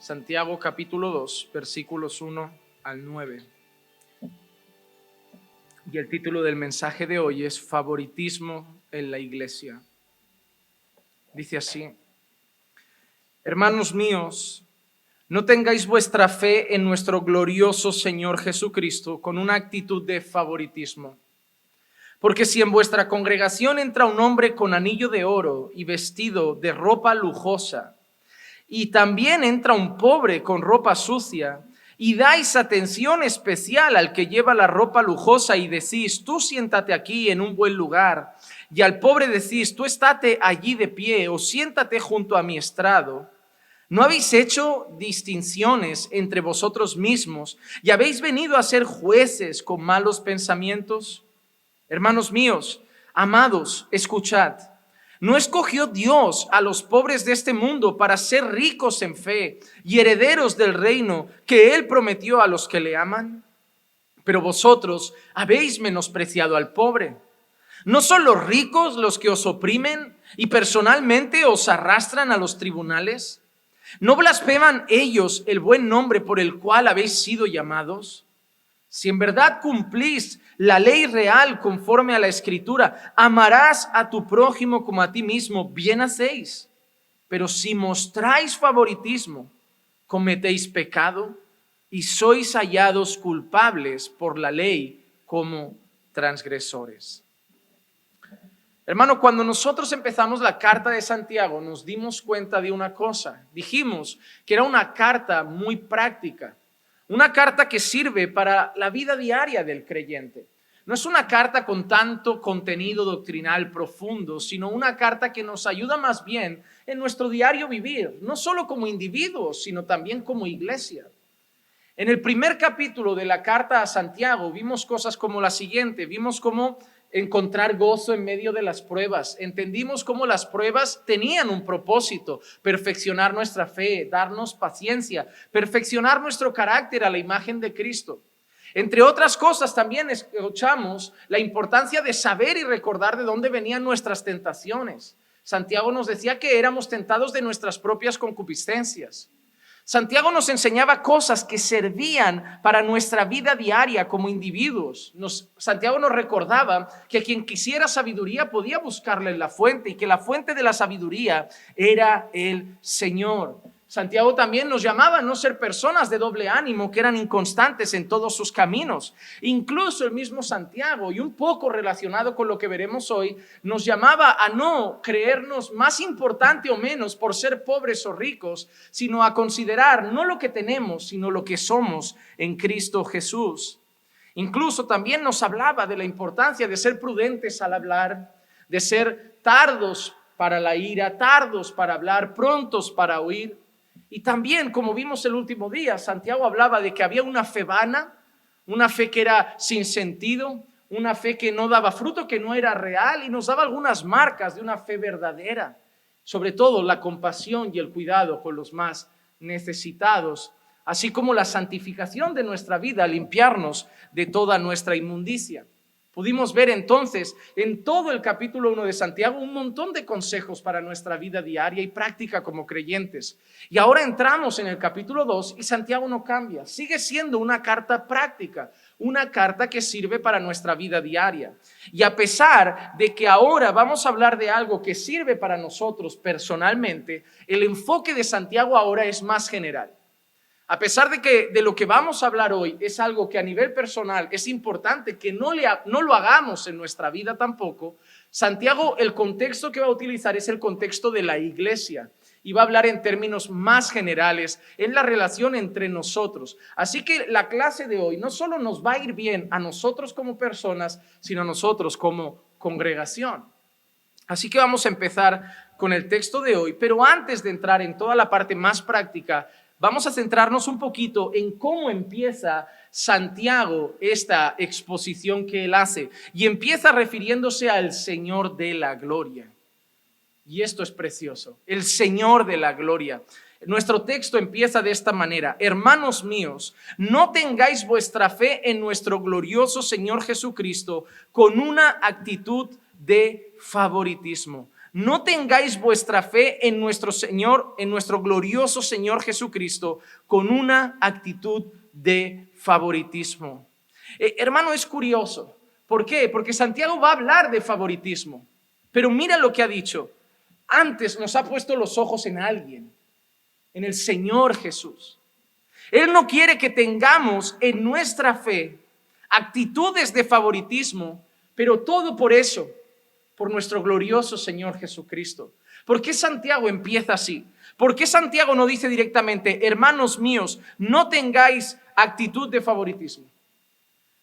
Santiago capítulo 2, versículos 1 al 9. Y el título del mensaje de hoy es Favoritismo en la Iglesia. Dice así: Hermanos míos, no tengáis vuestra fe en nuestro glorioso Señor Jesucristo con una actitud de favoritismo. Porque si en vuestra congregación entra un hombre con anillo de oro y vestido de ropa lujosa, y también entra un pobre con ropa sucia, y dais atención especial al que lleva la ropa lujosa y decís, tú siéntate aquí en un buen lugar, y al pobre decís, tú estate allí de pie o siéntate junto a mi estrado, ¿no habéis hecho distinciones entre vosotros mismos y habéis venido a ser jueces con malos pensamientos? Hermanos míos, amados, escuchad. ¿No escogió Dios a los pobres de este mundo para ser ricos en fe y herederos del reino que Él prometió a los que le aman? Pero vosotros habéis menospreciado al pobre. ¿No son los ricos los que os oprimen y personalmente os arrastran a los tribunales? ¿No blasfeman ellos el buen nombre por el cual habéis sido llamados? Si en verdad cumplís la ley real conforme a la Escritura, amarás a tu prójimo como a ti mismo, bien hacéis. Pero si mostráis favoritismo, cometéis pecado y sois hallados culpables por la ley como transgresores. Hermano, cuando nosotros empezamos la carta de Santiago, nos dimos cuenta de una cosa. Dijimos que era una carta muy práctica. Una carta que sirve para la vida diaria del creyente. No es una carta con tanto contenido doctrinal profundo, sino una carta que nos ayuda más bien en nuestro diario vivir, no solo como individuos, sino también como iglesia. En el primer capítulo de la carta a Santiago vimos cosas como la siguiente, vimos cómo encontrar gozo en medio de las pruebas. Entendimos cómo las pruebas tenían un propósito: perfeccionar nuestra fe, darnos paciencia, perfeccionar nuestro carácter a la imagen de Cristo. Entre otras cosas, también escuchamos la importancia de saber y recordar de dónde venían nuestras tentaciones. Santiago nos decía que éramos tentados de nuestras propias concupiscencias. Santiago nos enseñaba cosas que servían para nuestra vida diaria como individuos. Santiago nos recordaba que quien quisiera sabiduría podía buscarla en la fuente y que la fuente de la sabiduría era el Señor. Santiago también nos llamaba a no ser personas de doble ánimo que eran inconstantes en todos sus caminos. Incluso el mismo Santiago, y un poco relacionado con lo que veremos hoy, nos llamaba a no creernos más importante o menos por ser pobres o ricos, sino a considerar no lo que tenemos, sino lo que somos en Cristo Jesús. Incluso también nos hablaba de la importancia de ser prudentes al hablar, de ser tardos para la ira, tardos para hablar, prontos para oír. Y también, como vimos el último día, Santiago hablaba de que había una fe vana, una fe que era sin sentido, una fe que no daba fruto, que no era real, y nos daba algunas marcas de una fe verdadera, sobre todo la compasión y el cuidado con los más necesitados, así como la santificación de nuestra vida, limpiarnos de toda nuestra inmundicia. Pudimos ver entonces en todo el capítulo 1 de Santiago un montón de consejos para nuestra vida diaria y práctica como creyentes. Y ahora entramos en el capítulo 2 y Santiago no cambia. Sigue siendo una carta práctica, una carta que sirve para nuestra vida diaria. Y a pesar de que ahora vamos a hablar de algo que sirve para nosotros personalmente, el enfoque de Santiago ahora es más general. A pesar de que de lo que vamos a hablar hoy es algo que a nivel personal es importante que no lo hagamos en nuestra vida tampoco, Santiago, el contexto que va a utilizar es el contexto de la iglesia y va a hablar en términos más generales en la relación entre nosotros. Así que la clase de hoy no solo nos va a ir bien a nosotros como personas, sino a nosotros como congregación. Así que vamos a empezar con el texto de hoy, pero antes de entrar en toda la parte más práctica, vamos a centrarnos un poquito en cómo empieza Santiago esta exposición que él hace. Y empieza refiriéndose al Señor de la gloria. Y esto es precioso, el Señor de la gloria. Nuestro texto empieza de esta manera: hermanos míos, no tengáis vuestra fe en nuestro glorioso Señor Jesucristo con una actitud de favoritismo. no tengáis vuestra fe en nuestro Señor, en nuestro glorioso Señor Jesucristo, con una actitud de favoritismo. Hermano, es curioso. ¿Por qué? Porque Santiago va a hablar de favoritismo. Pero mira lo que ha dicho. Antes nos ha puesto los ojos en alguien, en el Señor Jesús. Él no quiere que tengamos en nuestra fe actitudes de favoritismo, pero todo por eso, por nuestro glorioso Señor Jesucristo. ¿Por qué Santiago empieza así? ¿Por qué Santiago no dice directamente, hermanos míos, no tengáis actitud de favoritismo?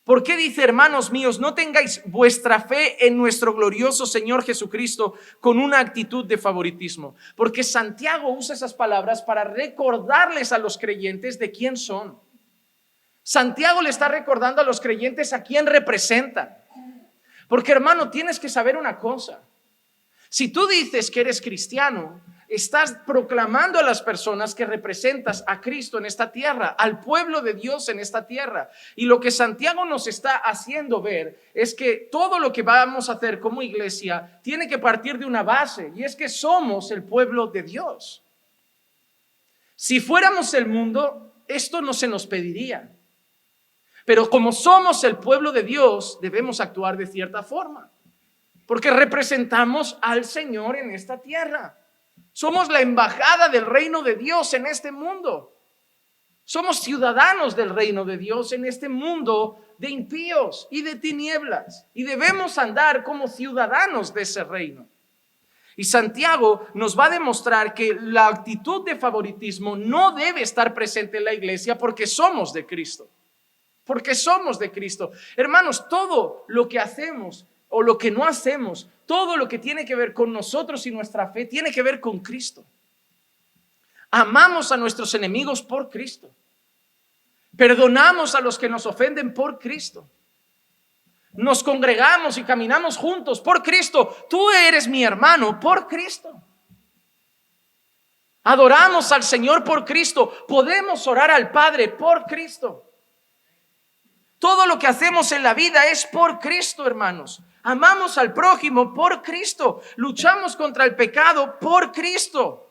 ¿Por qué dice, hermanos míos, no tengáis vuestra fe en nuestro glorioso Señor Jesucristo con una actitud de favoritismo? Porque Santiago usa esas palabras para recordarles a los creyentes de quién son. Santiago le está recordando a los creyentes a quién representan. Porque, hermano, tienes que saber una cosa. Si tú dices que eres cristiano, estás proclamando a las personas que representas a Cristo en esta tierra, al pueblo de Dios en esta tierra. Y lo que Santiago nos está haciendo ver es que todo lo que vamos a hacer como iglesia tiene que partir de una base, y es que somos el pueblo de Dios. Si fuéramos el mundo, esto no se nos pediría. Pero como somos el pueblo de Dios, debemos actuar de cierta forma, porque representamos al Señor en esta tierra. Somos la embajada del reino de Dios en este mundo. Somos ciudadanos del reino de Dios en este mundo de impíos y de tinieblas, y debemos andar como ciudadanos de ese reino. Y Santiago nos va a demostrar que la actitud de favoritismo no debe estar presente en la iglesia porque somos de Cristo. Porque somos de Cristo. Hermanos, todo lo que hacemos o lo que no hacemos, todo lo que tiene que ver con nosotros y nuestra fe, tiene que ver con Cristo. Amamos a nuestros enemigos por Cristo. Perdonamos a los que nos ofenden por Cristo. Nos congregamos y caminamos juntos por Cristo. Tú eres mi hermano por Cristo. Adoramos al Señor por Cristo. Podemos orar al Padre por Cristo. Todo lo que hacemos en la vida es por Cristo, hermanos. Amamos al prójimo por Cristo. Luchamos contra el pecado por Cristo.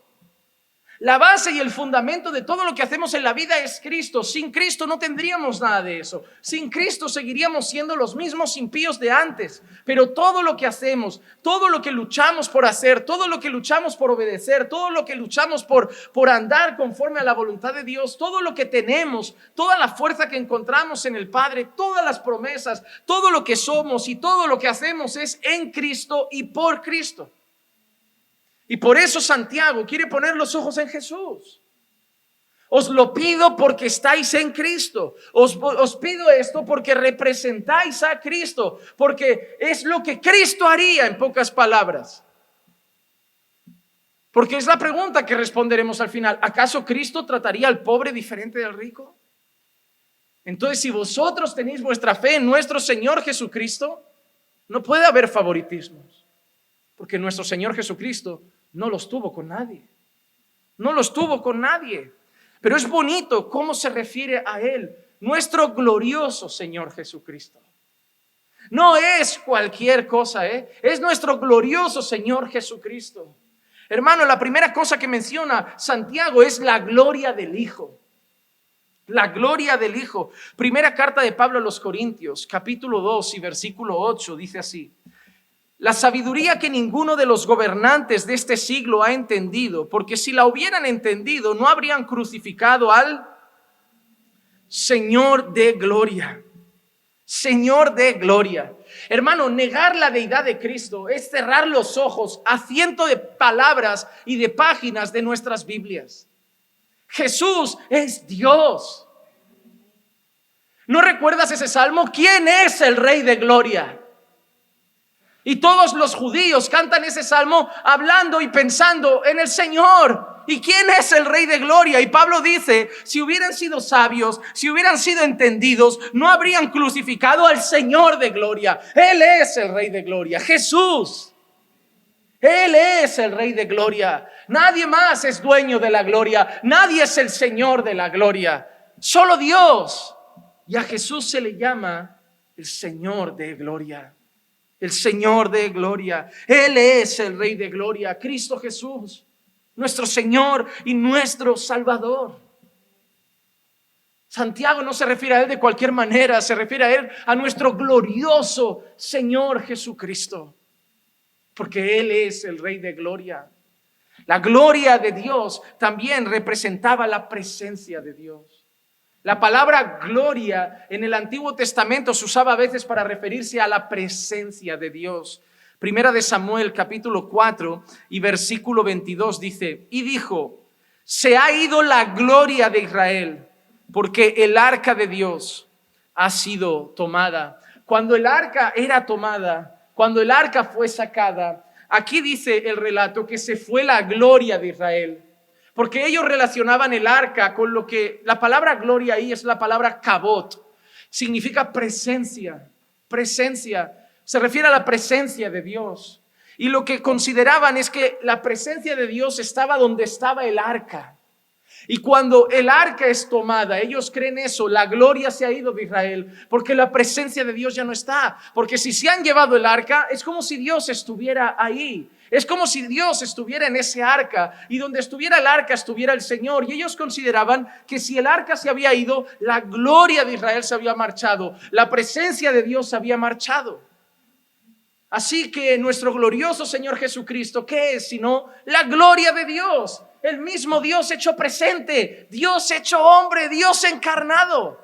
La base y el fundamento de todo lo que hacemos en la vida es Cristo. Sin Cristo no tendríamos nada de eso. Sin Cristo seguiríamos siendo los mismos impíos de antes. Pero todo lo que hacemos, todo lo que luchamos por hacer, todo lo que luchamos por obedecer, todo lo que luchamos por andar conforme a la voluntad de Dios, todo lo que tenemos, toda la fuerza que encontramos en el Padre, todas las promesas, todo lo que somos y todo lo que hacemos es en Cristo y por Cristo. Y por eso Santiago quiere poner los ojos en Jesús. Os lo pido porque estáis en Cristo. Os pido esto porque representáis a Cristo, porque es lo que Cristo haría, en pocas palabras. Porque es la pregunta que responderemos al final. ¿Acaso Cristo trataría al pobre diferente del rico? Entonces, si vosotros tenéis vuestra fe en nuestro Señor Jesucristo, no puede haber favoritismos, porque nuestro Señor Jesucristo no los tuvo con nadie. No los tuvo con nadie. Pero es bonito cómo se refiere a Él, nuestro glorioso Señor Jesucristo. No es cualquier cosa, es nuestro glorioso Señor Jesucristo. Hermano, la primera cosa que menciona Santiago es la gloria del Hijo. La gloria del Hijo. Primera carta de Pablo a los Corintios, capítulo 2 y versículo 8, dice así: la sabiduría que ninguno de los gobernantes de este siglo ha entendido, porque si la hubieran entendido, no habrían crucificado al Señor de gloria. Señor de gloria. Hermano, negar la deidad de Cristo es cerrar los ojos a cientos de palabras y de páginas de nuestras Biblias. Jesús es Dios. ¿No recuerdas ese salmo? ¿Quién es el Rey de gloria? Y todos los judíos cantan ese salmo hablando y pensando en el Señor. ¿Y quién es el Rey de gloria? Y Pablo dice, si hubieran sido sabios, si hubieran sido entendidos, no habrían crucificado al Señor de gloria. Él es el Rey de gloria, Jesús. Él es el Rey de gloria. Nadie más es dueño de la gloria. Nadie es el Señor de la gloria. Solo Dios. Y a Jesús se le llama el Señor de gloria. el Señor de gloria. Él es el Rey de gloria, Cristo Jesús, nuestro Señor y nuestro Salvador. Santiago no se refiere a Él de cualquier manera, se refiere a Él, a nuestro glorioso Señor Jesucristo, porque Él es el Rey de gloria. La gloria de Dios también representaba la presencia de Dios. La palabra gloria en el Antiguo Testamento se usaba a veces para referirse a la presencia de Dios. Primera de Samuel, capítulo 4 y versículo 22 dice: y dijo, se ha ido la gloria de Israel, porque el arca de Dios ha sido tomada. Cuando el arca era tomada, cuando el arca fue sacada, aquí dice el relato que se fue la gloria de Israel, porque ellos relacionaban el arca con lo que la palabra gloria ahí es la palabra kabot, significa presencia, presencia, se refiere a la presencia de Dios. Y lo que consideraban es que la presencia de Dios estaba donde estaba el arca. Y cuando el arca es tomada, ellos creen eso, la gloria se ha ido de Israel, porque la presencia de Dios ya no está. Porque si se han llevado el arca, es como si Dios estuviera ahí. Es como si Dios estuviera en ese arca, y donde estuviera el arca estuviera el Señor. Y ellos consideraban que si el arca se había ido, la gloria de Israel se había marchado, la presencia de Dios se había marchado. Así que nuestro glorioso Señor Jesucristo, ¿qué es sino la gloria de Dios? El mismo Dios hecho presente, Dios hecho hombre, Dios encarnado.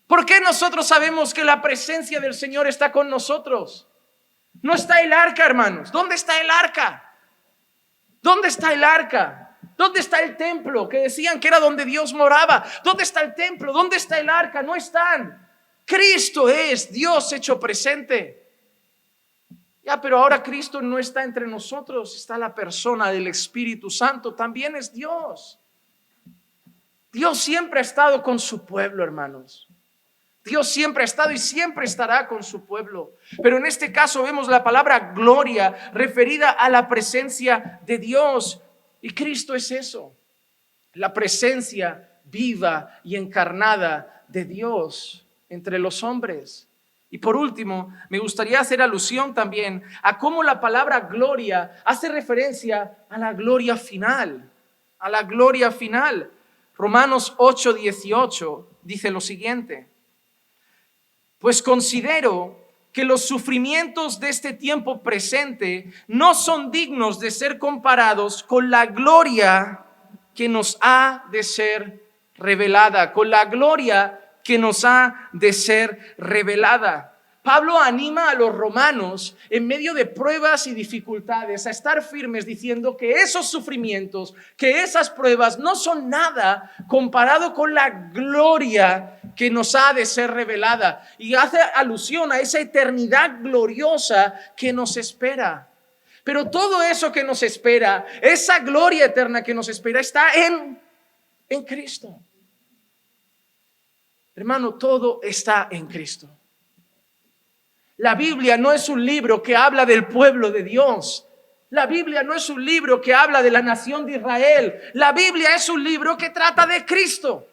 ¿Por qué nosotros sabemos que la presencia del Señor está con nosotros? No está el arca, hermanos. ¿Dónde está el arca? ¿Dónde está el arca? ¿Dónde está el templo? Que decían que era donde Dios moraba. ¿Dónde está el templo? ¿Dónde está el arca? No están. Cristo es Dios hecho presente. Ya, pero ahora Cristo no está entre nosotros, está la persona del Espíritu Santo, también es Dios. Dios siempre ha estado con su pueblo, hermanos. Dios siempre ha estado y siempre estará con su pueblo. Pero en este caso vemos la palabra gloria referida a la presencia de Dios. Y Cristo es eso, la presencia viva y encarnada de Dios entre los hombres. Y por último, me gustaría hacer alusión también a cómo la palabra gloria hace referencia a la gloria final, a la gloria final. Romanos 8:18 dice lo siguiente: pues considero que los sufrimientos de este tiempo presente no son dignos de ser comparados con la gloria que nos ha de ser revelada, con la gloria que nos ha de ser revelada. Pablo anima a los romanos en medio de pruebas y dificultades a estar firmes, diciendo que esos sufrimientos, que esas pruebas no son nada comparado con la gloria que nos ha de ser revelada. Y hace alusión a esa eternidad gloriosa que nos espera. Pero todo eso que nos espera, esa gloria eterna que nos espera, está en Cristo. Hermano, todo está en Cristo. La Biblia no es un libro que habla del pueblo de Dios. La Biblia no es un libro que habla de la nación de Israel. La Biblia es un libro que trata de Cristo.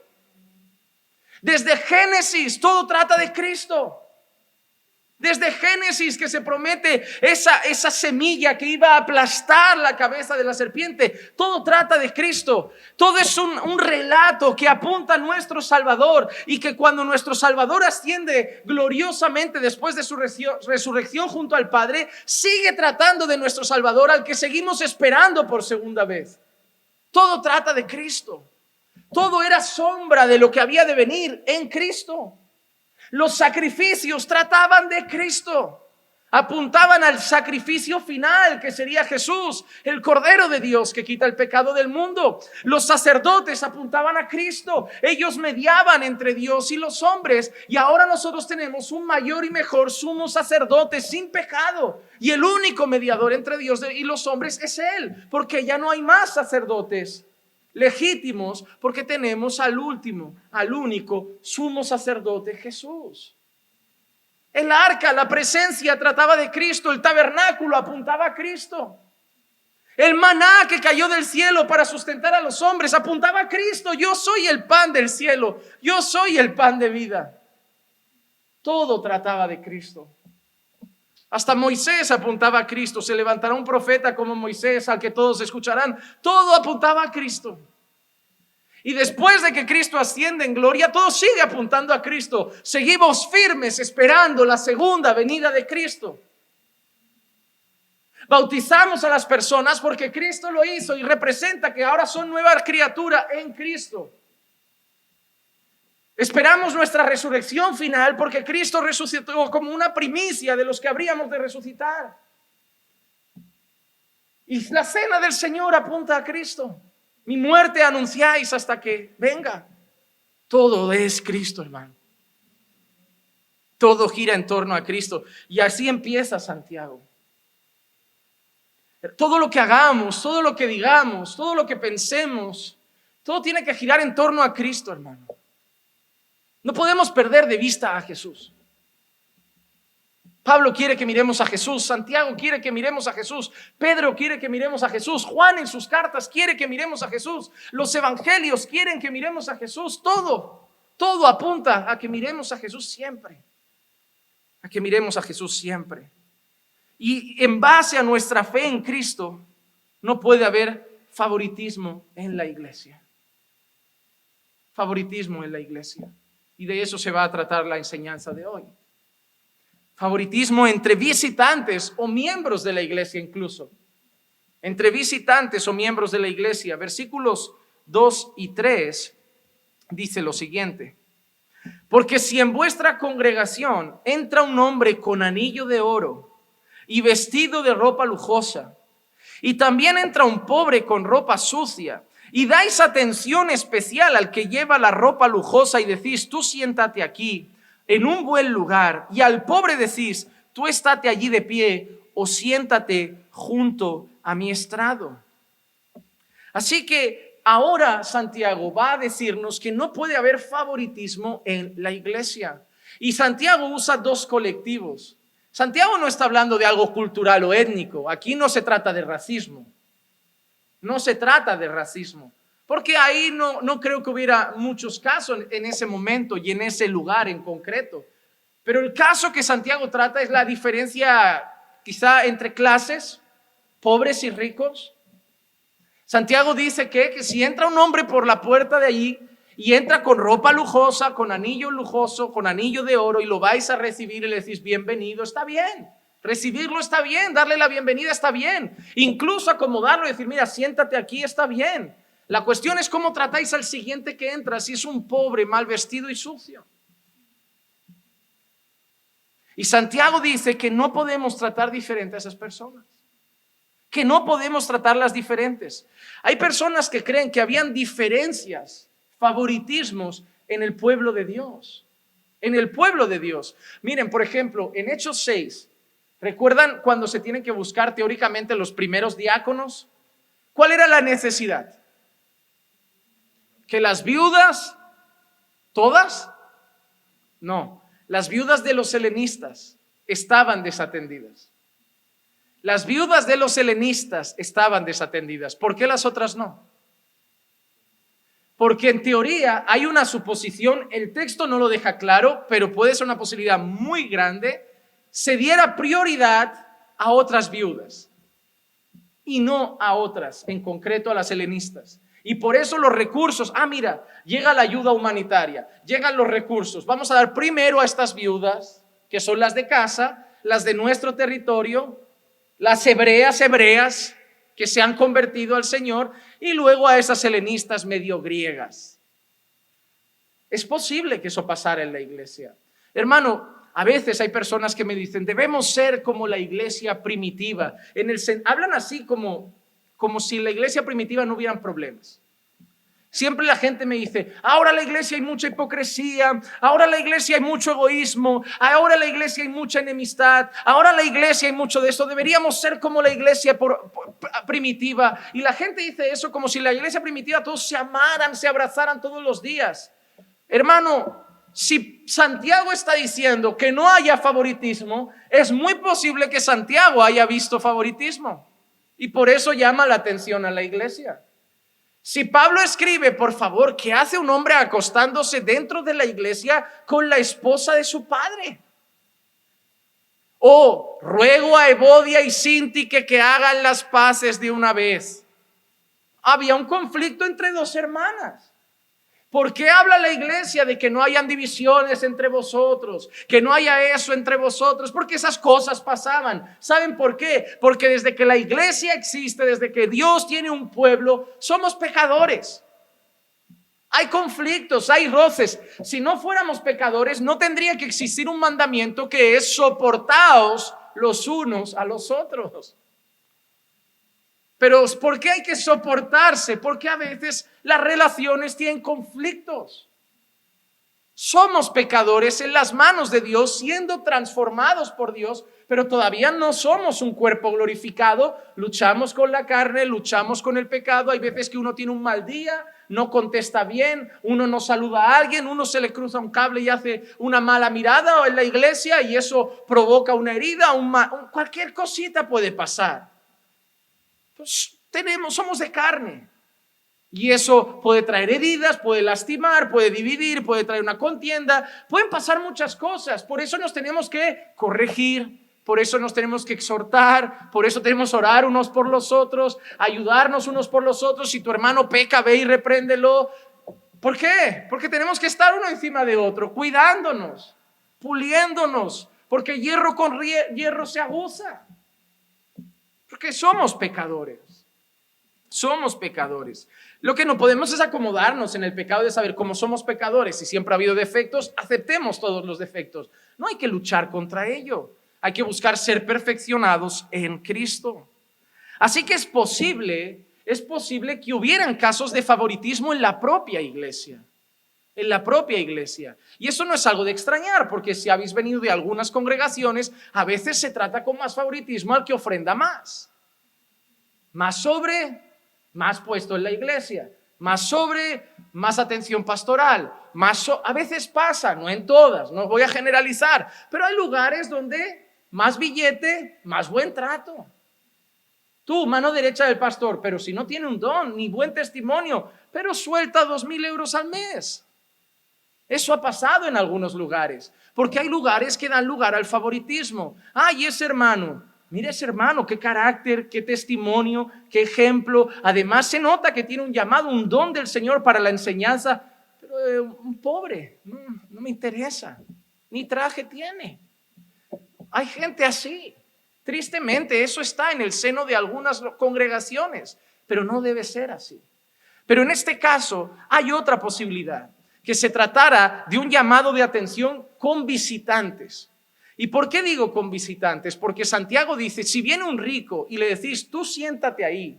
Desde Génesis todo trata de Cristo. Desde Génesis que se promete esa semilla que iba a aplastar la cabeza de la serpiente. Todo trata de Cristo. Todo es un relato que apunta a nuestro Salvador. Y que cuando nuestro Salvador asciende gloriosamente después de su resurrección junto al Padre, sigue tratando de nuestro Salvador, al que seguimos esperando por segunda vez. Todo trata de Cristo. Todo era sombra de lo que había de venir en Cristo. Los sacrificios trataban de Cristo, apuntaban al sacrificio final que sería Jesús, el Cordero de Dios que quita el pecado del mundo. Los sacerdotes apuntaban a Cristo, ellos mediaban entre Dios y los hombres, y ahora nosotros tenemos un mayor y mejor sumo sacerdote sin pecado, y el único mediador entre Dios y los hombres es Él, porque ya no hay más sacerdotes legítimos, porque tenemos al único sumo sacerdote, Jesús. El arca, la presencia, trataba de Cristo. El tabernáculo apuntaba a Cristo. El maná que cayó del cielo para sustentar a los hombres apuntaba a Cristo. Yo soy el pan del cielo, yo soy el pan de vida. Todo trataba de Cristo. Hasta Moisés apuntaba a Cristo. Se levantará un profeta como Moisés, al que todos escucharán. Todo apuntaba a Cristo. Y después de que Cristo asciende en gloria, todo sigue apuntando a Cristo. Seguimos firmes esperando la segunda venida de Cristo. Bautizamos a las personas porque Cristo lo hizo y representa que ahora son nueva criatura en Cristo. Esperamos nuestra resurrección final porque Cristo resucitó como una primicia de los que habríamos de resucitar. Y la cena del Señor apunta a Cristo. Mi muerte anunciáis hasta que venga. Todo es Cristo, hermano. Todo gira en torno a Cristo. Y así empieza Santiago. Todo lo que hagamos, todo lo que digamos, todo lo que pensemos, todo tiene que girar en torno a Cristo, hermano. No podemos perder de vista a Jesús. Pablo quiere que miremos a Jesús, Santiago quiere que miremos a Jesús, Pedro quiere que miremos a Jesús, Juan en sus cartas quiere que miremos a Jesús, los evangelios quieren que miremos a Jesús, todo apunta a que miremos a Jesús siempre, a que miremos a Jesús siempre. Y en base a nuestra fe en Cristo, no puede haber favoritismo en la iglesia. Favoritismo en la iglesia. Y de eso se va a tratar la enseñanza de hoy. Favoritismo entre visitantes o miembros de la iglesia incluso. Entre visitantes o miembros de la iglesia. Versículos 2 y 3 dice lo siguiente. Porque si en vuestra congregación entra un hombre con anillo de oro y vestido de ropa lujosa, y también entra un pobre con ropa sucia, y dais atención especial al que lleva la ropa lujosa y decís, tú siéntate aquí en un buen lugar, y al pobre decís, tú estate allí de pie o siéntate junto a mi estrado. Así que ahora Santiago va a decirnos que no puede haber favoritismo en la iglesia. Y Santiago usa dos colectivos. Santiago no está hablando de algo cultural o étnico. Aquí no se trata de racismo. No se trata de racismo. Porque ahí no creo que hubiera muchos casos en ese momento y en ese lugar en concreto. Pero el caso que Santiago trata es la diferencia quizá entre clases, pobres y ricos. Santiago dice que si entra un hombre por la puerta de allí y entra con ropa lujosa, con anillo lujoso, con anillo de oro y lo vais a recibir y le decís bienvenido, está bien. Recibirlo está bien, darle la bienvenida está bien. Incluso acomodarlo y decir, mira, siéntate aquí está bien. La cuestión es cómo tratáis al siguiente que entra, si es un pobre, mal vestido y sucio. Y Santiago dice que no podemos tratar diferente a esas personas. Que no podemos tratarlas diferentes. Hay personas que creen que habían diferencias, favoritismos en el pueblo de Dios. En el pueblo de Dios. Miren, por ejemplo, en Hechos 6, ¿recuerdan cuando se tienen que buscar teóricamente los primeros diáconos? ¿Cuál era la necesidad? ¿Que las viudas, todas? No, las viudas de los helenistas estaban desatendidas. Las viudas de los helenistas estaban desatendidas. ¿Por qué las otras no? Porque en teoría hay una suposición, el texto no lo deja claro, pero puede ser una posibilidad muy grande, se diera prioridad a otras viudas y no a otras, en concreto a las helenistas. Y por eso los recursos, mira, llega la ayuda humanitaria, llegan los recursos, vamos a dar primero a estas viudas, que son las de casa, las de nuestro territorio, las hebreas que se han convertido al Señor, y luego a esas helenistas medio griegas. Es posible que eso pasara en la iglesia. Hermano, a veces hay personas que me dicen, debemos ser como la iglesia primitiva. Hablan así como si en la iglesia primitiva no hubieran problemas. Siempre la gente me dice, ahora en la iglesia hay mucha hipocresía, ahora en la iglesia hay mucho egoísmo, ahora en la iglesia hay mucha enemistad, ahora en la iglesia hay mucho de eso, deberíamos ser como la iglesia primitiva. Y la gente dice eso como si en la iglesia primitiva todos se amaran, se abrazaran todos los días. Hermano, si Santiago está diciendo que no haya favoritismo, es muy posible que Santiago haya visto favoritismo. Y por eso llama la atención a la iglesia. Si Pablo escribe, por favor, ¿qué hace un hombre acostándose dentro de la iglesia con la esposa de su padre? O ruego a Evodia y Síntique que hagan las paces de una vez. Había un conflicto entre dos hermanas. ¿Por qué habla la iglesia de que no hayan divisiones entre vosotros? Que no haya eso entre vosotros. Porque esas cosas pasaban. ¿Saben por qué? Porque desde que la iglesia existe, desde que Dios tiene un pueblo, somos pecadores. Hay conflictos, hay roces. Si no fuéramos pecadores, no tendría que existir un mandamiento que es soportaos los unos a los otros. Pero ¿por qué hay que soportarse? Porque a veces las relaciones tienen conflictos. Somos pecadores en las manos de Dios, siendo transformados por Dios, pero todavía no somos un cuerpo glorificado. Luchamos con la carne, luchamos con el pecado. Hay veces que uno tiene un mal día, no contesta bien, uno no saluda a alguien, uno se le cruza un cable y hace una mala mirada en la iglesia y eso provoca una herida, cualquier cosita puede pasar. Pues somos de carne y eso puede traer heridas, puede lastimar, puede dividir, puede traer una contienda, pueden pasar muchas cosas. Por eso nos tenemos que corregir, por eso nos tenemos que exhortar, por eso tenemos que orar unos por los otros, ayudarnos unos por los otros. Si tu hermano peca, ve y repréndelo. ¿Por qué? Porque tenemos que estar uno encima de otro, cuidándonos, puliéndonos, porque hierro con hierro se aguza. Porque somos pecadores. Somos pecadores. Lo que no podemos es acomodarnos en el pecado de saber cómo somos pecadores. Si siempre ha habido defectos, aceptemos todos los defectos. No hay que luchar contra ello. Hay que buscar ser perfeccionados en Cristo. Así que es posible que hubieran casos de favoritismo en la propia iglesia. En la propia iglesia. Y eso no es algo de extrañar, porque si habéis venido de algunas congregaciones, a veces se trata con más favoritismo al que ofrenda más. Más puesto en la iglesia. Más atención pastoral. A veces pasa, no en todas, no voy a generalizar, pero hay lugares donde más billete, más buen trato. Tú, mano derecha del pastor, pero si no tiene un don ni buen testimonio, pero suelta 2.000 euros al mes. Eso ha pasado en algunos lugares, porque hay lugares que dan lugar al favoritismo. Y ese hermano, mira ese hermano, qué carácter, qué testimonio, qué ejemplo. Además se nota que tiene un llamado, un don del Señor para la enseñanza, pero un pobre, no me interesa, ni traje tiene. Hay gente así. Tristemente, eso está en el seno de algunas congregaciones, pero no debe ser así. Pero en este caso hay otra posibilidad. Que se tratara de un llamado de atención con visitantes. ¿Y por qué digo con visitantes? Porque Santiago dice, si viene un rico y le decís, tú siéntate ahí,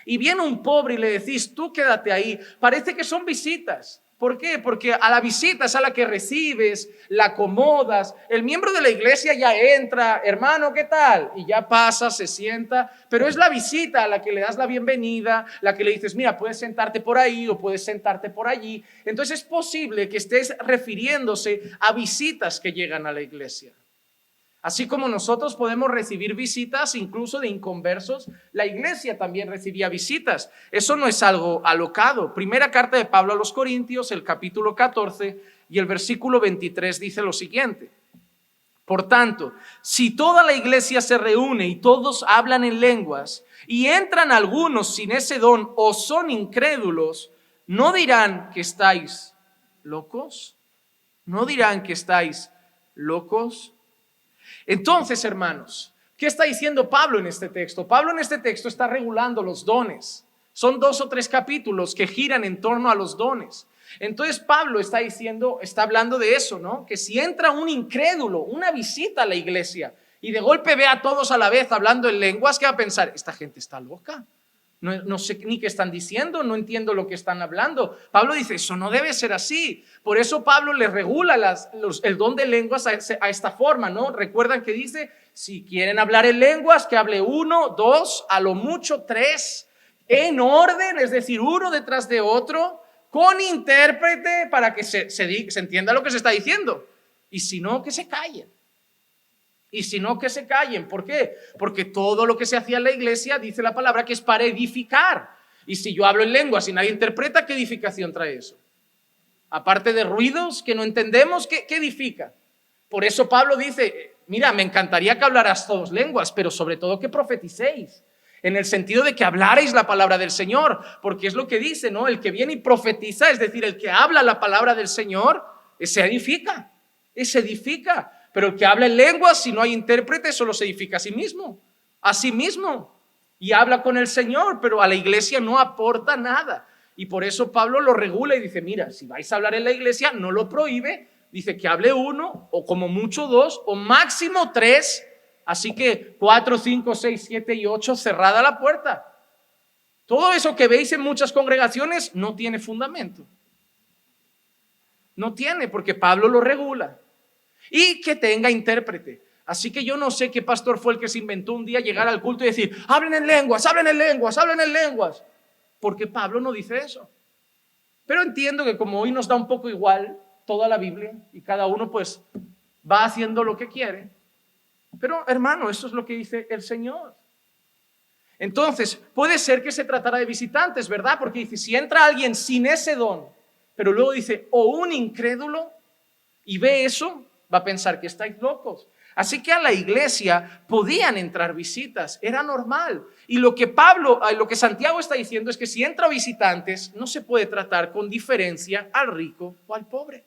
y viene un pobre y le decís, tú quédate ahí, parece que son visitas. ¿Por qué? Porque a la visita es a la que recibes, la acomodas, el miembro de la iglesia ya entra, hermano, ¿qué tal? Y ya pasa, se sienta, pero es la visita a la que le das la bienvenida, la que le dices, mira, puedes sentarte por ahí o puedes sentarte por allí. Entonces es posible que estés refiriéndose a visitas que llegan a la iglesia. Así como nosotros podemos recibir visitas incluso de inconversos, la iglesia también recibía visitas. Eso no es algo alocado. Primera carta de Pablo a los Corintios, el capítulo 14 y el versículo 23 dice lo siguiente. Por tanto, si toda la iglesia se reúne y todos hablan en lenguas y entran algunos sin ese don o son incrédulos, ¿no dirán que estáis locos? ¿No dirán que estáis locos? Entonces, hermanos, ¿qué está diciendo Pablo en este texto? Pablo en este texto está regulando los dones. Son 2 o 3 capítulos que giran en torno a los dones. Entonces Pablo está hablando de eso, ¿no? Que si entra un incrédulo, una visita a la iglesia y de golpe ve a todos a la vez hablando en lenguas, ¿qué va a pensar? Esta gente está loca. No sé ni qué están diciendo, no entiendo lo que están hablando. Pablo dice, eso no debe ser así. Por eso Pablo le regula el don de lenguas a esta forma, ¿no? Recuerdan que dice, si quieren hablar en lenguas, que hable 1, 2, a lo mucho 3, en orden, es decir, uno detrás de otro, con intérprete para que se entienda lo que se está diciendo. Y si no, que se callen. Y si no, que se callen. ¿Por qué? Porque todo lo que se hacía en la iglesia, dice la palabra, que es para edificar. Y si yo hablo en lenguas y nadie interpreta, ¿qué edificación trae eso? Aparte de ruidos que no entendemos, ¿qué edifica? Por eso Pablo dice, mira, me encantaría que hablaras todos lenguas, pero sobre todo que profeticéis. En el sentido de que hablarais la palabra del Señor, porque es lo que dice, ¿no? El que viene y profetiza, es decir, el que habla la palabra del Señor, se edifica, pero el que habla en lenguas, si no hay intérprete, solo se edifica a sí mismo, y habla con el Señor, pero a la iglesia no aporta nada, y por eso Pablo lo regula y dice, mira, si vais a hablar en la iglesia, no lo prohíbe, dice que hable uno, o como mucho dos, o máximo tres. Así que 4, 5, 6, 7 y 8, cerrada la puerta. Todo eso que veis en muchas congregaciones no tiene fundamento. No tiene, porque Pablo lo regula. Y que tenga intérprete. Así que yo no sé qué pastor fue el que se inventó un día llegar al culto y decir, hablen en lenguas, hablen en lenguas, hablen en lenguas. Porque Pablo no dice eso. Pero entiendo que como hoy nos da un poco igual toda la Biblia y cada uno pues va haciendo lo que quiere. Pero hermano, eso es lo que dice el Señor. Entonces, puede ser que se tratara de visitantes, ¿verdad? Porque dice, si entra alguien sin ese don, pero luego dice, o un incrédulo, y ve eso, va a pensar que estáis locos. Así que a la iglesia podían entrar visitas, era normal. Y lo que Santiago está diciendo es que si entra visitantes, no se puede tratar con diferencia al rico o al pobre.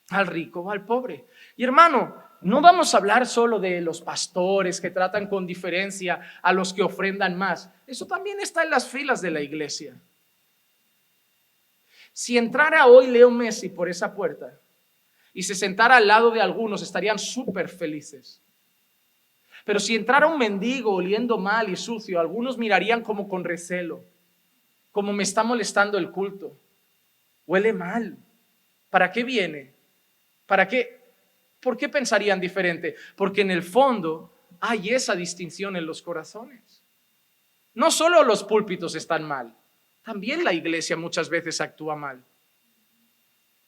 Al rico o al pobre. Y hermano, no vamos a hablar solo de los pastores que tratan con diferencia a los que ofrendan más. Eso también está en las filas de la iglesia. Si entrara hoy Leo Messi por esa puerta y se sentara al lado de algunos, estarían súper felices. Pero si entrara un mendigo oliendo mal y sucio, algunos mirarían como con recelo, como me está molestando el culto. Huele mal. ¿Para qué viene? ¿Para qué? ¿Por qué pensarían diferente? Porque en el fondo hay esa distinción en los corazones. No solo los púlpitos están mal, también la iglesia muchas veces actúa mal.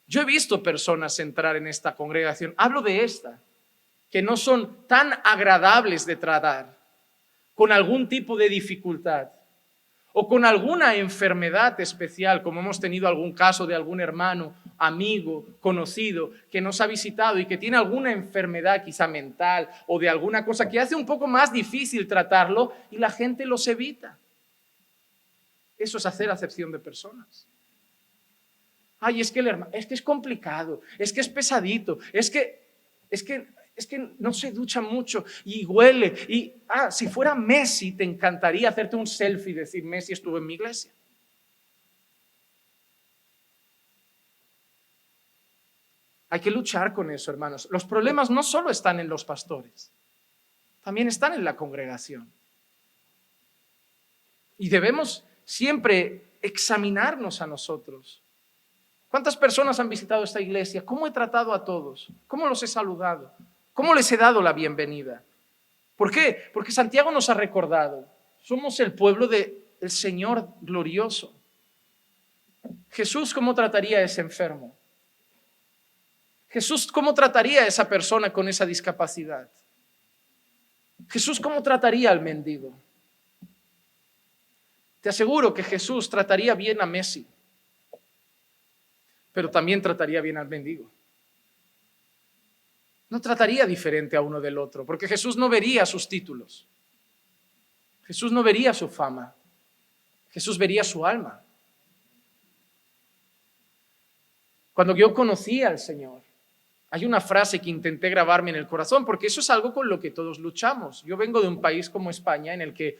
Yo he visto personas entrar en esta congregación, hablo de esta, que no son tan agradables de tratar, con algún tipo de dificultad o con alguna enfermedad especial, como hemos tenido algún caso de algún hermano, amigo, conocido, que nos ha visitado y que tiene alguna enfermedad quizá mental o de alguna cosa que hace un poco más difícil tratarlo y la gente los evita. Eso es hacer acepción de personas. Ay, es que es complicado, es que es pesadito, es que no se ducha mucho y huele. Y si fuera Messi, te encantaría hacerte un selfie y decir, Messi estuvo en mi iglesia. Hay que luchar con eso, hermanos. Los problemas no solo están en los pastores, también están en la congregación. Y debemos siempre examinarnos a nosotros. ¿Cuántas personas han visitado esta iglesia? ¿Cómo he tratado a todos? ¿Cómo los he saludado? ¿Cómo les he dado la bienvenida? ¿Por qué? Porque Santiago nos ha recordado, somos el pueblo del Señor glorioso. Jesús, ¿cómo trataría a ese enfermo? Jesús, ¿cómo trataría a esa persona con esa discapacidad? Jesús, ¿cómo trataría al mendigo? Te aseguro que Jesús trataría bien a Messi, pero también trataría bien al mendigo. No trataría diferente a uno del otro, porque Jesús no vería sus títulos. Jesús no vería su fama. Jesús vería su alma. Cuando yo conocí al Señor, hay una frase que intenté grabarme en el corazón, porque eso es algo con lo que todos luchamos. Yo vengo de un país como España, en el que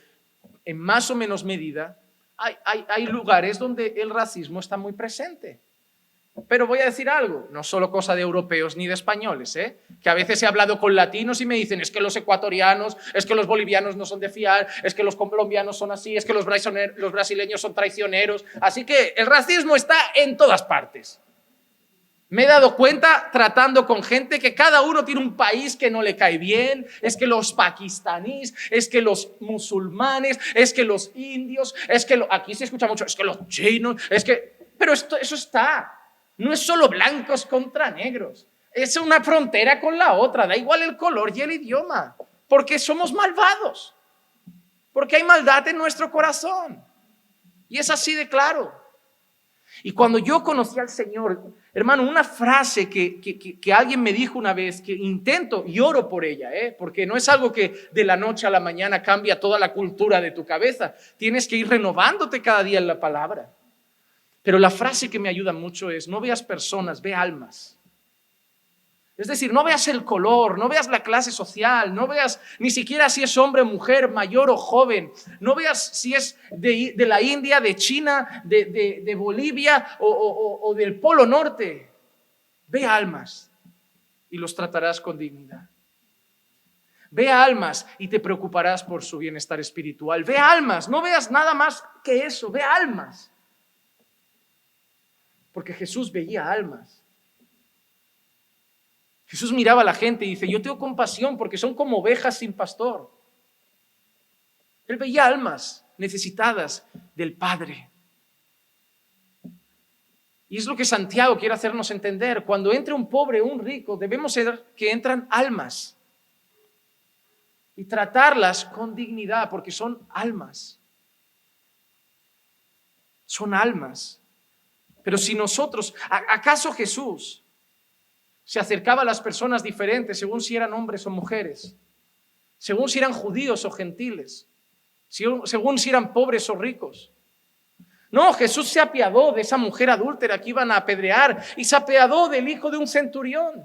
en más o menos medida hay lugares donde el racismo está muy presente. Pero voy a decir algo, no solo cosa de europeos ni de españoles, que a veces he hablado con latinos y me dicen, es que los ecuatorianos, es que los bolivianos no son de fiar, es que los colombianos son así, es que los brasileños son traicioneros. Así que el racismo está en todas partes. Me he dado cuenta tratando con gente que cada uno tiene un país que no le cae bien, es que los pakistaníes, es que los musulmanes, es que los indios, es que aquí se escucha mucho, es que los chinos, pero eso está. No es solo blancos contra negros, es una frontera con la otra, da igual el color y el idioma, porque somos malvados, porque hay maldad en nuestro corazón, y es así de claro. Y cuando yo conocí al Señor, Hermano, una frase que alguien me dijo una vez, que intento y oro por ella, porque no es algo que de la noche a la mañana cambia toda la cultura de tu cabeza. Tienes que ir renovándote cada día en la palabra. Pero la frase que me ayuda mucho es: no veas personas, ve almas. Es decir, no veas el color, no veas la clase social, no veas ni siquiera si es hombre o mujer, mayor o joven, no veas si es de la India, de China, de Bolivia o del Polo Norte. Ve almas y los tratarás con dignidad. Ve almas y te preocuparás por su bienestar espiritual. Ve almas, no veas nada más que eso, ve almas. Porque Jesús veía almas. Jesús miraba a la gente y dice: yo tengo compasión porque son como ovejas sin pastor. Él veía almas necesitadas del Padre. Y es lo que Santiago quiere hacernos entender. Cuando entre un pobre o un rico, debemos ser que entran almas y tratarlas con dignidad, porque son almas. Son almas. Pero si nosotros, ¿acaso Jesús se acercaba a las personas diferentes según si eran hombres o mujeres, según si eran judíos o gentiles, según si eran pobres o ricos? No, Jesús se apiadó de esa mujer adúltera que iban a apedrear y se apiadó del hijo de un centurión,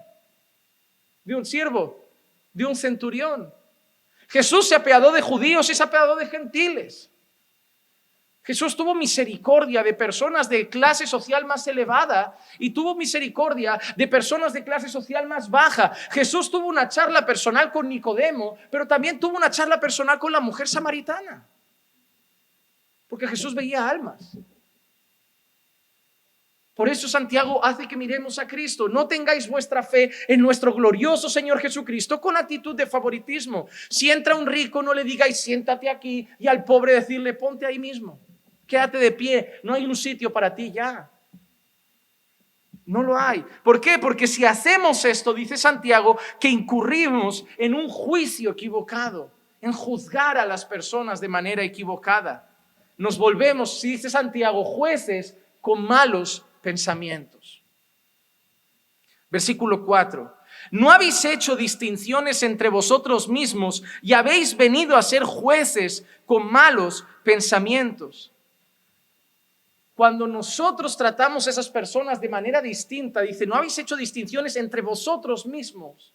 de un siervo, de un centurión. Jesús se apiadó de judíos y se apiadó de gentiles. Jesús tuvo misericordia de personas de clase social más elevada y tuvo misericordia de personas de clase social más baja. Jesús tuvo una charla personal con Nicodemo, pero también tuvo una charla personal con la mujer samaritana. Porque Jesús veía almas. Por eso Santiago hace que miremos a Cristo. No tengáis vuestra fe en nuestro glorioso Señor Jesucristo con actitud de favoritismo. Si entra un rico, no le digáis: siéntate aquí, y al pobre decirle: ponte ahí mismo. Quédate de pie, no hay un sitio para ti ya. No lo hay. ¿Por qué? Porque si hacemos esto, dice Santiago, que incurrimos en un juicio equivocado, en juzgar a las personas de manera equivocada. Nos volvemos, dice Santiago, jueces con malos pensamientos. Versículo 4. ¿No habéis hecho distinciones entre vosotros mismos y habéis venido a ser jueces con malos pensamientos? Cuando nosotros tratamos a esas personas de manera distinta, dice: no habéis hecho distinciones entre vosotros mismos,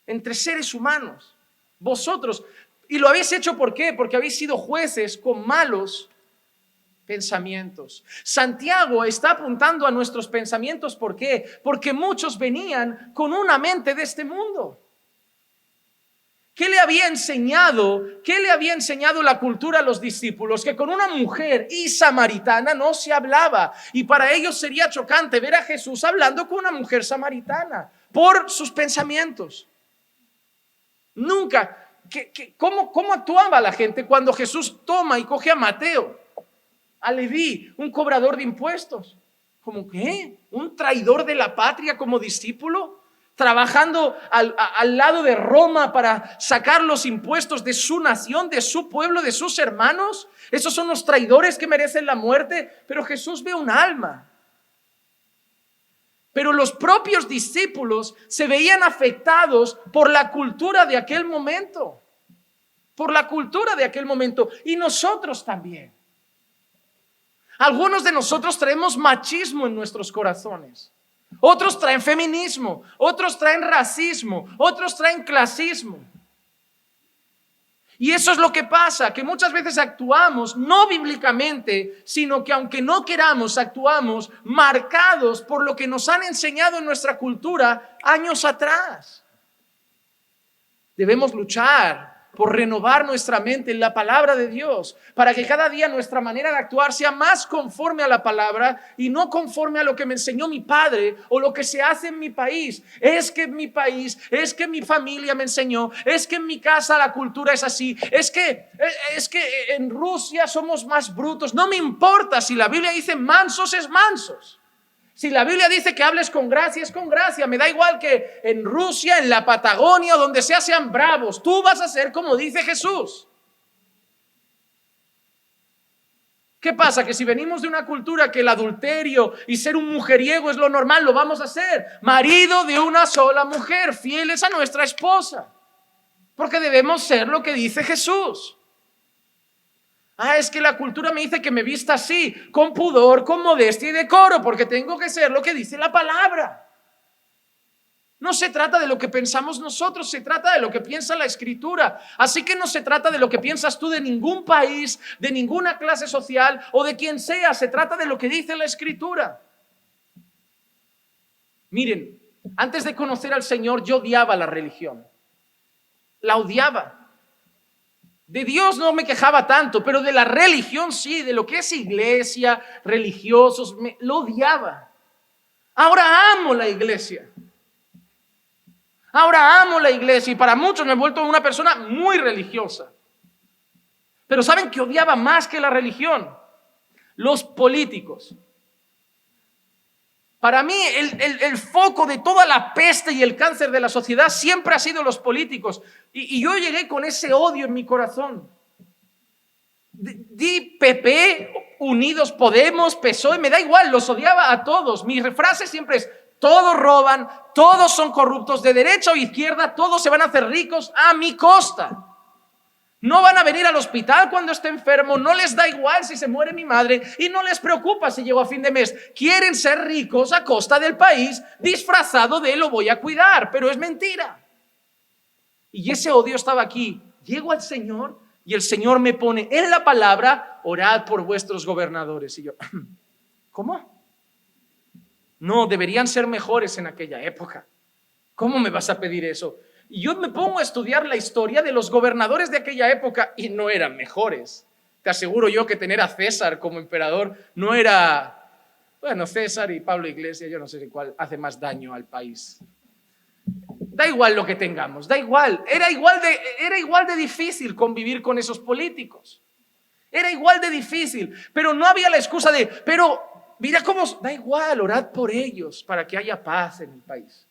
entre seres humanos, vosotros. Y lo habéis hecho, ¿por qué? Porque habéis sido jueces con malos pensamientos. Santiago está apuntando a nuestros pensamientos. ¿Por qué? Porque muchos venían con una mente de este mundo. ¿Qué le había enseñado la cultura a los discípulos? Que con una mujer y samaritana no se hablaba. Y para ellos sería chocante ver a Jesús hablando con una mujer samaritana por sus pensamientos. Nunca. ¿Cómo actuaba la gente cuando Jesús toma y coge a Mateo, a Leví, un cobrador de impuestos? ¿Cómo qué? ¿Un traidor de la patria como discípulo? Trabajando al lado de Roma para sacar los impuestos de su nación, de su pueblo, de sus hermanos. Esos son los traidores que merecen la muerte. Pero Jesús ve un alma. Pero los propios discípulos se veían afectados por la cultura de aquel momento. Por la cultura de aquel momento. Y nosotros también. Algunos de nosotros traemos machismo en nuestros corazones. Otros traen feminismo, otros traen racismo, otros traen clasismo. Y eso es lo que pasa, que muchas veces actuamos no bíblicamente, sino que aunque no queramos, actuamos marcados por lo que nos han enseñado en nuestra cultura años atrás. Debemos luchar por renovar nuestra mente en la palabra de Dios, para que cada día nuestra manera de actuar sea más conforme a la palabra y no conforme a lo que me enseñó mi padre o lo que se hace en mi país. Es que en mi país, es que mi familia me enseñó, es que en mi casa la cultura es así, es que en Rusia somos más brutos. No me importa, si la Biblia dice mansos es mansos. Si la Biblia dice que hables con gracia, es con gracia. Me da igual que en Rusia, en la Patagonia o donde sea sean bravos. Tú vas a ser como dice Jesús. ¿Qué pasa? Que si venimos de una cultura que el adulterio y ser un mujeriego es lo normal, lo vamos a hacer. Marido de una sola mujer, fieles a nuestra esposa. Porque debemos ser lo que dice Jesús. Es que la cultura me dice que me vista así, con pudor, con modestia y decoro, porque tengo que ser lo que dice la palabra. No se trata de lo que pensamos nosotros, se trata de lo que piensa la Escritura. Así que no se trata de lo que piensas tú de ningún país, de ninguna clase social o de quien sea, se trata de lo que dice la Escritura. Miren, antes de conocer al Señor yo odiaba la religión, la odiaba. De Dios no me quejaba tanto, pero de la religión sí, de lo que es iglesia, religiosos, lo odiaba. Ahora amo la iglesia. Ahora amo la iglesia y para muchos me he vuelto una persona muy religiosa. Pero ¿saben qué odiaba más que la religión? Los políticos. Para mí el foco de toda la peste y el cáncer de la sociedad siempre ha sido los políticos. Y yo llegué con ese odio en mi corazón. Di PP, Unidos Podemos, PSOE, me da igual, los odiaba a todos. Mi frase siempre es: todos roban, todos son corruptos, de derecha o izquierda, todos se van a hacer ricos a mi costa. No van a venir al hospital cuando esté enfermo, no les da igual si se muere mi madre y no les preocupa si llego a fin de mes. Quieren ser ricos a costa del país, disfrazado de lo voy a cuidar, pero es mentira. Y ese odio estaba aquí. Llego al Señor y el Señor me pone en la palabra: orad por vuestros gobernadores. Y yo, ¿cómo? No, deberían ser mejores en aquella época. ¿Cómo me vas a pedir eso? Y yo me pongo a estudiar la historia de los gobernadores de aquella época y no eran mejores. Te aseguro yo que tener a César como emperador no era... Bueno, César y Pablo Iglesias, yo no sé cuál hace más daño al país. Da igual lo que tengamos, da igual. Era igual de difícil convivir con esos políticos. Era igual de difícil, pero no había la excusa de... Pero mira cómo... Da igual, orad por ellos para que haya paz en el país.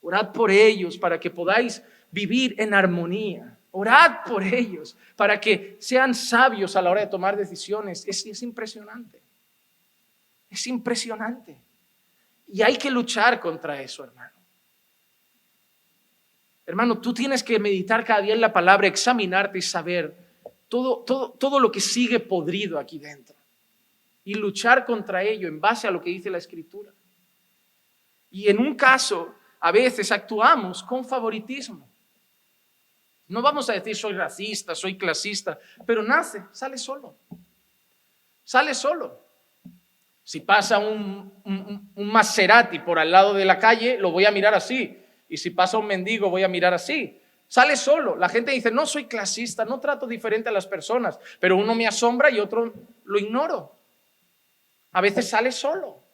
Orad por ellos para que podáis vivir en armonía. Orad por ellos para que sean sabios a la hora de tomar decisiones. Es impresionante. Es impresionante. Y hay que luchar contra eso, hermano. Hermano, tú tienes que meditar cada día en la palabra, examinarte y saber todo lo que sigue podrido aquí dentro. Y luchar contra ello en base a lo que dice la Escritura. Y en un caso, a veces actuamos con favoritismo. No vamos a decir soy racista, soy clasista, pero sale solo. Sale solo. Si pasa un Maserati por al lado de la calle, lo voy a mirar así. Y si pasa un mendigo, voy a mirar así. Sale solo. La gente dice, no soy clasista, no trato diferente a las personas, pero uno me asombra y otro lo ignoro. A veces sale solo.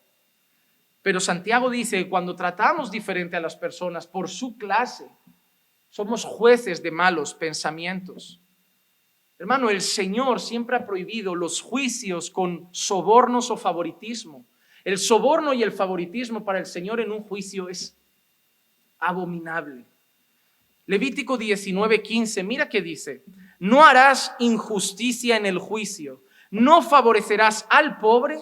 Pero Santiago dice que cuando tratamos diferente a las personas por su clase, somos jueces de malos pensamientos. Hermano, el Señor siempre ha prohibido los juicios con sobornos o favoritismo. El soborno y el favoritismo para el Señor en un juicio es abominable. Levítico 19:15, mira qué dice: no harás injusticia en el juicio, no favorecerás al pobre,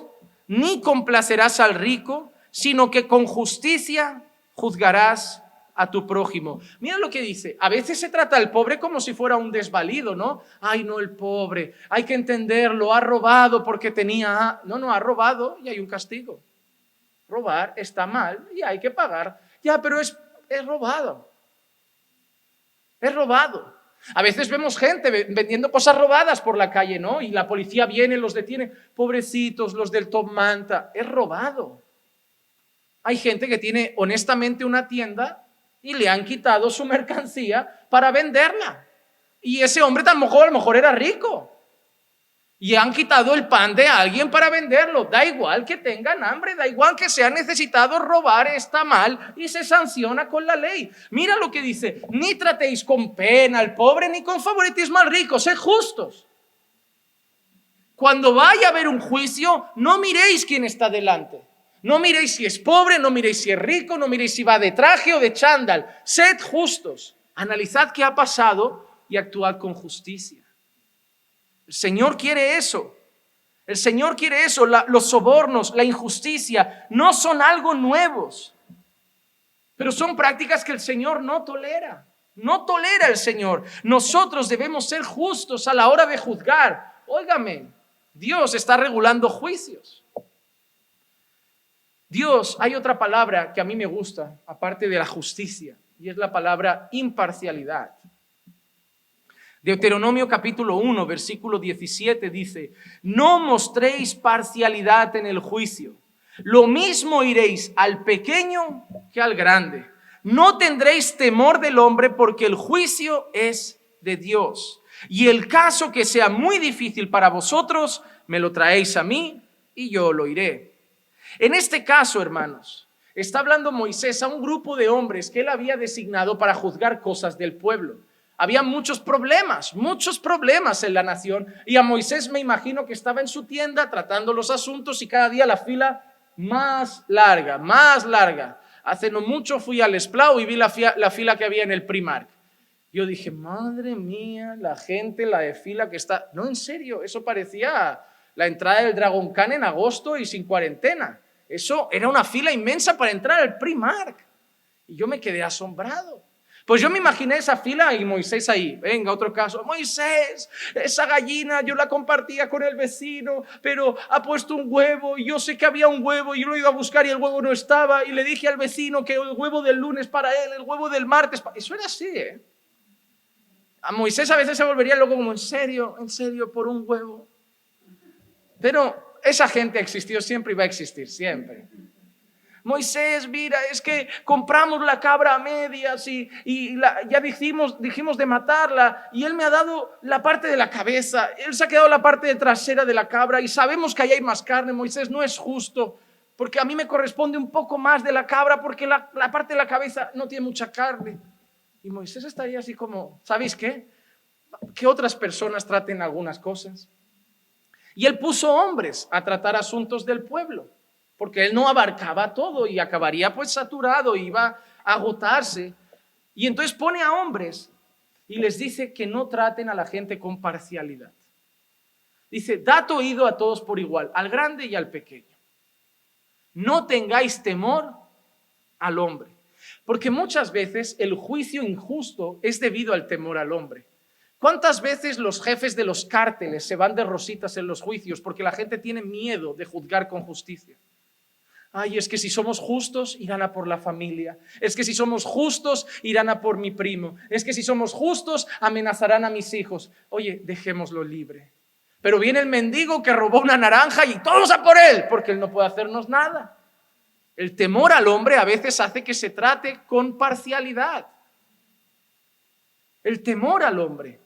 ni complacerás al rico, sino que con justicia juzgarás a tu prójimo. Mira lo que dice. A veces se trata al pobre como si fuera un desvalido, ¿no? Ay, no, el pobre, hay que entenderlo, ha robado porque tenía... No, ha robado y hay un castigo. Robar está mal y hay que pagar. Ya, pero es robado. Es robado. A veces vemos gente vendiendo cosas robadas por la calle, ¿no? Y la policía viene, los detiene. Pobrecitos, los del Top Manta. Es robado. Hay gente que tiene honestamente una tienda y le han quitado su mercancía para venderla. Y ese hombre a lo mejor era rico. Y han quitado el pan de alguien para venderlo. Da igual que tengan hambre, da igual que sean necesitados, robar está mal y se sanciona con la ley. Mira lo que dice: ni tratéis con pena al pobre ni con favoritismo al rico, sed justos. Cuando vaya a haber un juicio, no miréis quién está delante. No miréis si es pobre, no miréis si es rico, no miréis si va de traje o de chándal. Sed justos, analizad qué ha pasado y actuad con justicia. El Señor quiere eso. El Señor quiere eso. Los sobornos, la injusticia, no son algo nuevos, pero son prácticas que el Señor no tolera. No tolera el Señor. Nosotros debemos ser justos a la hora de juzgar. Óigame, Dios está regulando juicios. Dios, hay otra palabra que a mí me gusta, aparte de la justicia, y es la palabra imparcialidad. Deuteronomio capítulo 1, versículo 17 dice: no mostréis parcialidad en el juicio. Lo mismo iréis al pequeño que al grande. No tendréis temor del hombre, porque el juicio es de Dios. Y el caso que sea muy difícil para vosotros, me lo traéis a mí y yo lo iré. En este caso, hermanos, está hablando Moisés a un grupo de hombres que él había designado para juzgar cosas del pueblo. Había muchos problemas en la nación, y a Moisés me imagino que estaba en su tienda tratando los asuntos, y cada día la fila más larga. Hace no mucho fui al Esplau y vi la fila que había en el Primark. Yo dije, madre mía, la gente, la de fila que está... No, en serio, eso parecía la entrada del Dragon Khan en agosto y sin cuarentena. Eso era una fila inmensa para entrar al Primark. Y yo me quedé asombrado. Pues yo me imaginé esa fila y Moisés ahí. Venga, otro caso. Moisés, esa gallina yo la compartía con el vecino, pero ha puesto un huevo y yo sé que había un huevo y yo lo he ido a buscar y el huevo no estaba, y le dije al vecino que el huevo del lunes para él, el huevo del martes para... Eso era así, ¿eh? A Moisés a veces se volvería loco como, en serio, por un huevo. Pero esa gente existió siempre y va a existir siempre. Moisés, mira, es que compramos la cabra a medias y ya dijimos de matarla, y él me ha dado la parte de la cabeza, él se ha quedado la parte de trasera de la cabra, y sabemos que ahí hay más carne. Moisés, no es justo, porque a mí me corresponde un poco más de la cabra, porque la parte de la cabeza no tiene mucha carne. Y Moisés estaría así como, ¿sabéis qué? Que otras personas traten algunas cosas. Y él puso hombres a tratar asuntos del pueblo, porque él no abarcaba todo y acabaría pues saturado, iba a agotarse. Y entonces pone a hombres y les dice que no traten a la gente con parcialidad. Dice, dad oído a todos por igual, al grande y al pequeño. No tengáis temor al hombre, porque muchas veces el juicio injusto es debido al temor al hombre. ¿Cuántas veces los jefes de los cárteles se van de rositas en los juicios porque la gente tiene miedo de juzgar con justicia? Ay, es que si somos justos, irán a por la familia. Es que si somos justos, irán a por mi primo. Es que si somos justos, amenazarán a mis hijos. Oye, dejémoslo libre. Pero viene el mendigo que robó una naranja y todos a por él, porque él no puede hacernos nada. El temor al hombre a veces hace que se trate con parcialidad. El temor al hombre.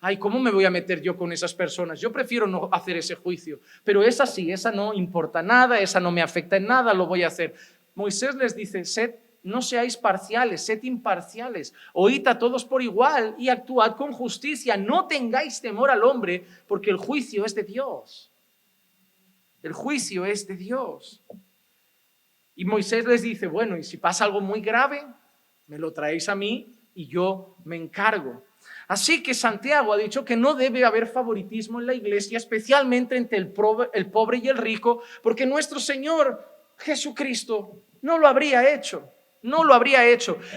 Ay, ¿cómo me voy a meter yo con esas personas? Yo prefiero no hacer ese juicio. Pero esa sí, esa no importa nada, esa no me afecta en nada, lo voy a hacer. Moisés les dice, no seáis parciales, sed imparciales. Oíd a todos por igual y actuad con justicia. No tengáis temor al hombre, porque el juicio es de Dios. El juicio es de Dios. Y Moisés les dice, bueno, y si pasa algo muy grave, me lo traéis a mí y yo me encargo. Así que Santiago ha dicho que no debe haber favoritismo en la iglesia, especialmente entre el pobre y el rico, porque nuestro Señor Jesucristo no lo habría hecho.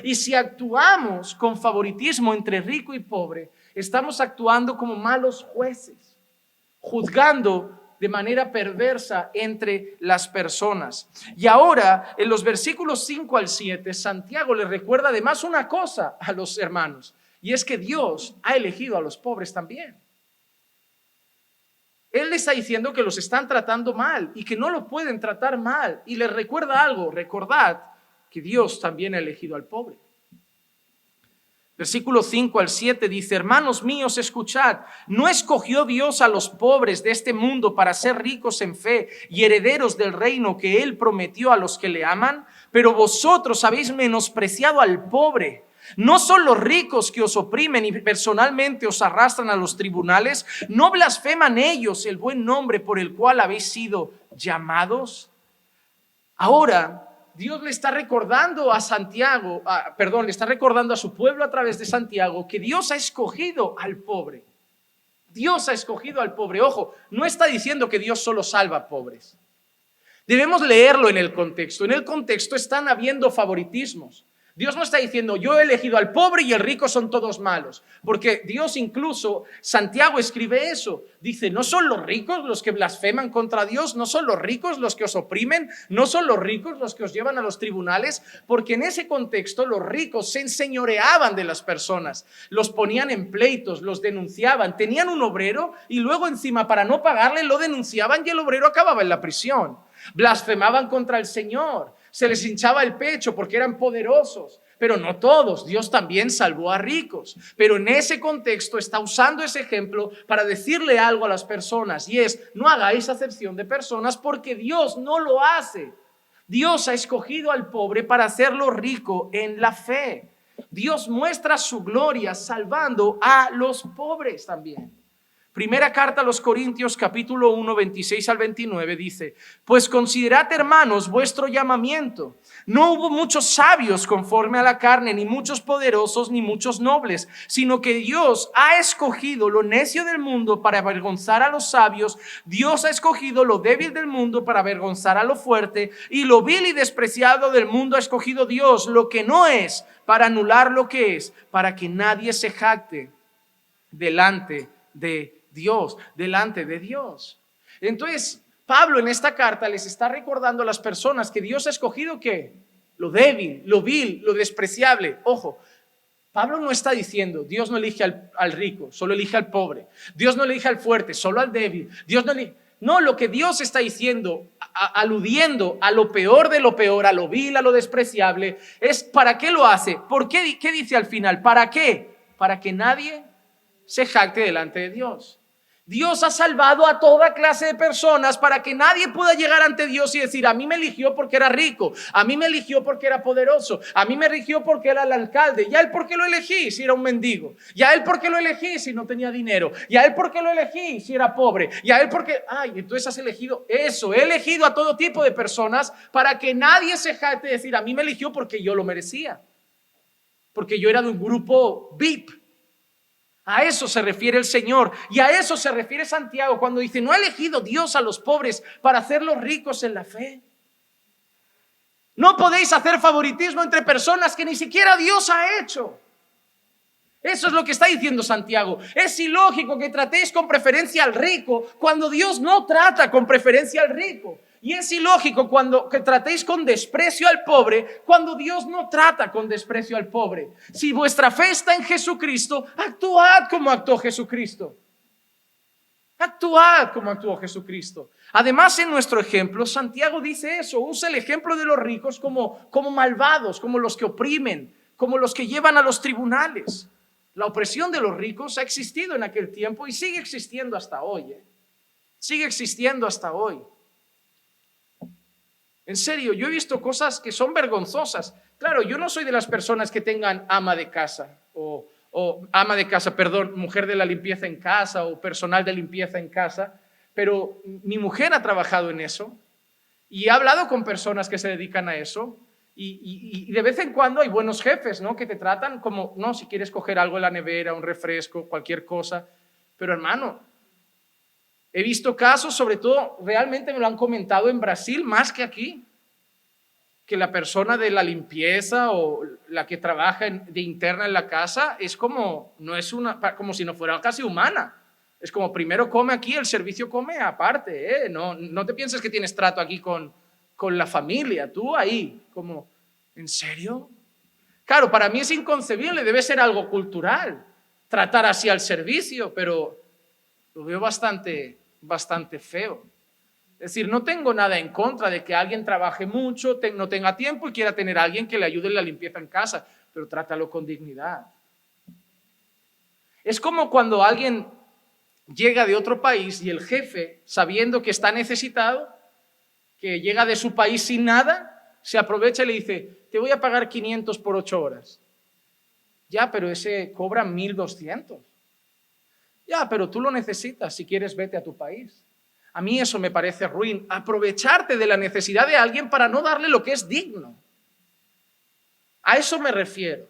Y si actuamos con favoritismo entre rico y pobre, estamos actuando como malos jueces, juzgando de manera perversa entre las personas. Y ahora, en los versículos 5 al 7, Santiago les recuerda además una cosa a los hermanos, y es que Dios ha elegido a los pobres también. Él les está diciendo que los están tratando mal y que no lo pueden tratar mal. Y les recuerda algo, recordad que Dios también ha elegido al pobre. Versículo 5 al 7 dice, hermanos míos, escuchad, ¿no escogió Dios a los pobres de este mundo para ser ricos en fe y herederos del reino que Él prometió a los que le aman? Pero vosotros habéis menospreciado al pobre. ¿No son los ricos que os oprimen y personalmente os arrastran a los tribunales? ¿No blasfeman ellos el buen nombre por el cual habéis sido llamados? Ahora Dios le está recordando a le está recordando a su pueblo a través de Santiago que Dios ha escogido al pobre. Dios ha escogido al pobre. Ojo, no está diciendo que Dios solo salva a pobres. Debemos leerlo en el contexto. En el contexto están habiendo favoritismos. Dios no está diciendo, yo he elegido al pobre y el rico son todos malos. Porque Dios incluso, Santiago escribe eso. Dice, no son los ricos los que blasfeman contra Dios, no son los ricos los que os oprimen, no son los ricos los que os llevan a los tribunales. Porque en ese contexto los ricos se enseñoreaban de las personas, los ponían en pleitos, los denunciaban. Tenían un obrero y luego encima para no pagarle lo denunciaban y el obrero acababa en la prisión. Blasfemaban contra el Señor, se les hinchaba el pecho porque eran poderosos, pero no todos. Dios también salvó a ricos, pero en ese contexto está usando ese ejemplo para decirle algo a las personas, y es, no hagáis acepción de personas porque Dios no lo hace. Dios ha escogido al pobre para hacerlo rico en la fe. Dios muestra su gloria salvando a los pobres también. Primera carta a los Corintios, capítulo 1, 26 al 29 dice, pues considerad, hermanos, vuestro llamamiento. No hubo muchos sabios conforme a la carne, ni muchos poderosos, ni muchos nobles, sino que Dios ha escogido lo necio del mundo para avergonzar a los sabios. Dios ha escogido lo débil del mundo para avergonzar a lo fuerte, y lo vil y despreciado del mundo ha escogido Dios, lo que no es, para anular lo que es, para que nadie se jacte delante de Dios, delante de Dios. Entonces, Pablo en esta carta les está recordando a las personas que Dios ha escogido ¿qué? Lo débil, lo vil, lo despreciable. Ojo, Pablo no está diciendo Dios no elige al rico, solo elige al pobre. Dios no elige al fuerte, solo al débil. Dios no elige. No, lo que Dios está diciendo, aludiendo a lo peor de lo peor, a lo vil, a lo despreciable, es ¿para qué lo hace? ¿Por qué? ¿Qué dice al final? ¿Para qué? Para que nadie se jacte delante de Dios. Dios ha salvado a toda clase de personas para que nadie pueda llegar ante Dios y decir, a mí me eligió porque era rico, a mí me eligió porque era poderoso, a mí me eligió porque era el alcalde, y a él por qué lo elegí si era un mendigo, y a él por qué lo elegí si no tenía dinero, y a él por qué lo elegí si era pobre, y a él por qué, entonces has elegido eso. He elegido a todo tipo de personas para que nadie se jacte de decir, a mí me eligió porque yo lo merecía, porque yo era de un grupo VIP. A eso se refiere el Señor, y a eso se refiere Santiago cuando dice, ¿no ha elegido Dios a los pobres para hacerlos ricos en la fe? No podéis hacer favoritismo entre personas que ni siquiera Dios ha hecho. Eso es lo que está diciendo Santiago. Es ilógico que tratéis con preferencia al rico cuando Dios no trata con preferencia al rico. Y es ilógico que tratéis con desprecio al pobre cuando Dios no trata con desprecio al pobre. Si vuestra fe está en Jesucristo, actuad como actuó Jesucristo. Actuad como actuó Jesucristo. Además, en nuestro ejemplo, Santiago dice eso. Usa el ejemplo de los ricos como malvados, como los que oprimen, como los que llevan a los tribunales. La opresión de los ricos ha existido en aquel tiempo y sigue existiendo hasta hoy. Sigue existiendo hasta hoy. En serio, yo he visto cosas que son vergonzosas. Claro, yo no soy de las personas que tengan mujer de la limpieza en casa o personal de limpieza en casa, pero mi mujer ha trabajado en eso y he hablado con personas que se dedican a eso y de vez en cuando hay buenos jefes, ¿no? Que te tratan como, no, si quieres coger algo en la nevera, un refresco, cualquier cosa, pero hermano, he visto casos, sobre todo, realmente me lo han comentado en Brasil más que aquí, que la persona de la limpieza o la que trabaja de interna en la casa es como, como si no fuera casi humana. Es como primero come aquí, el servicio come aparte, ¿eh? No te pienses que tienes trato aquí con la familia, tú ahí, como, ¿en serio? Claro, para mí es inconcebible, debe ser algo cultural, tratar así al servicio, pero lo veo bastante feo. Es decir, no tengo nada en contra de que alguien trabaje mucho, no tenga tiempo y quiera tener a alguien que le ayude en la limpieza en casa, pero trátalo con dignidad. Es como cuando alguien llega de otro país y el jefe, sabiendo que está necesitado, que llega de su país sin nada, se aprovecha y le dice, te voy a pagar 500 por 8 horas. Ya, pero ese cobra 1.200. Ya, pero tú lo necesitas, si quieres vete a tu país. A mí eso me parece ruin, aprovecharte de la necesidad de alguien para no darle lo que es digno. A eso me refiero.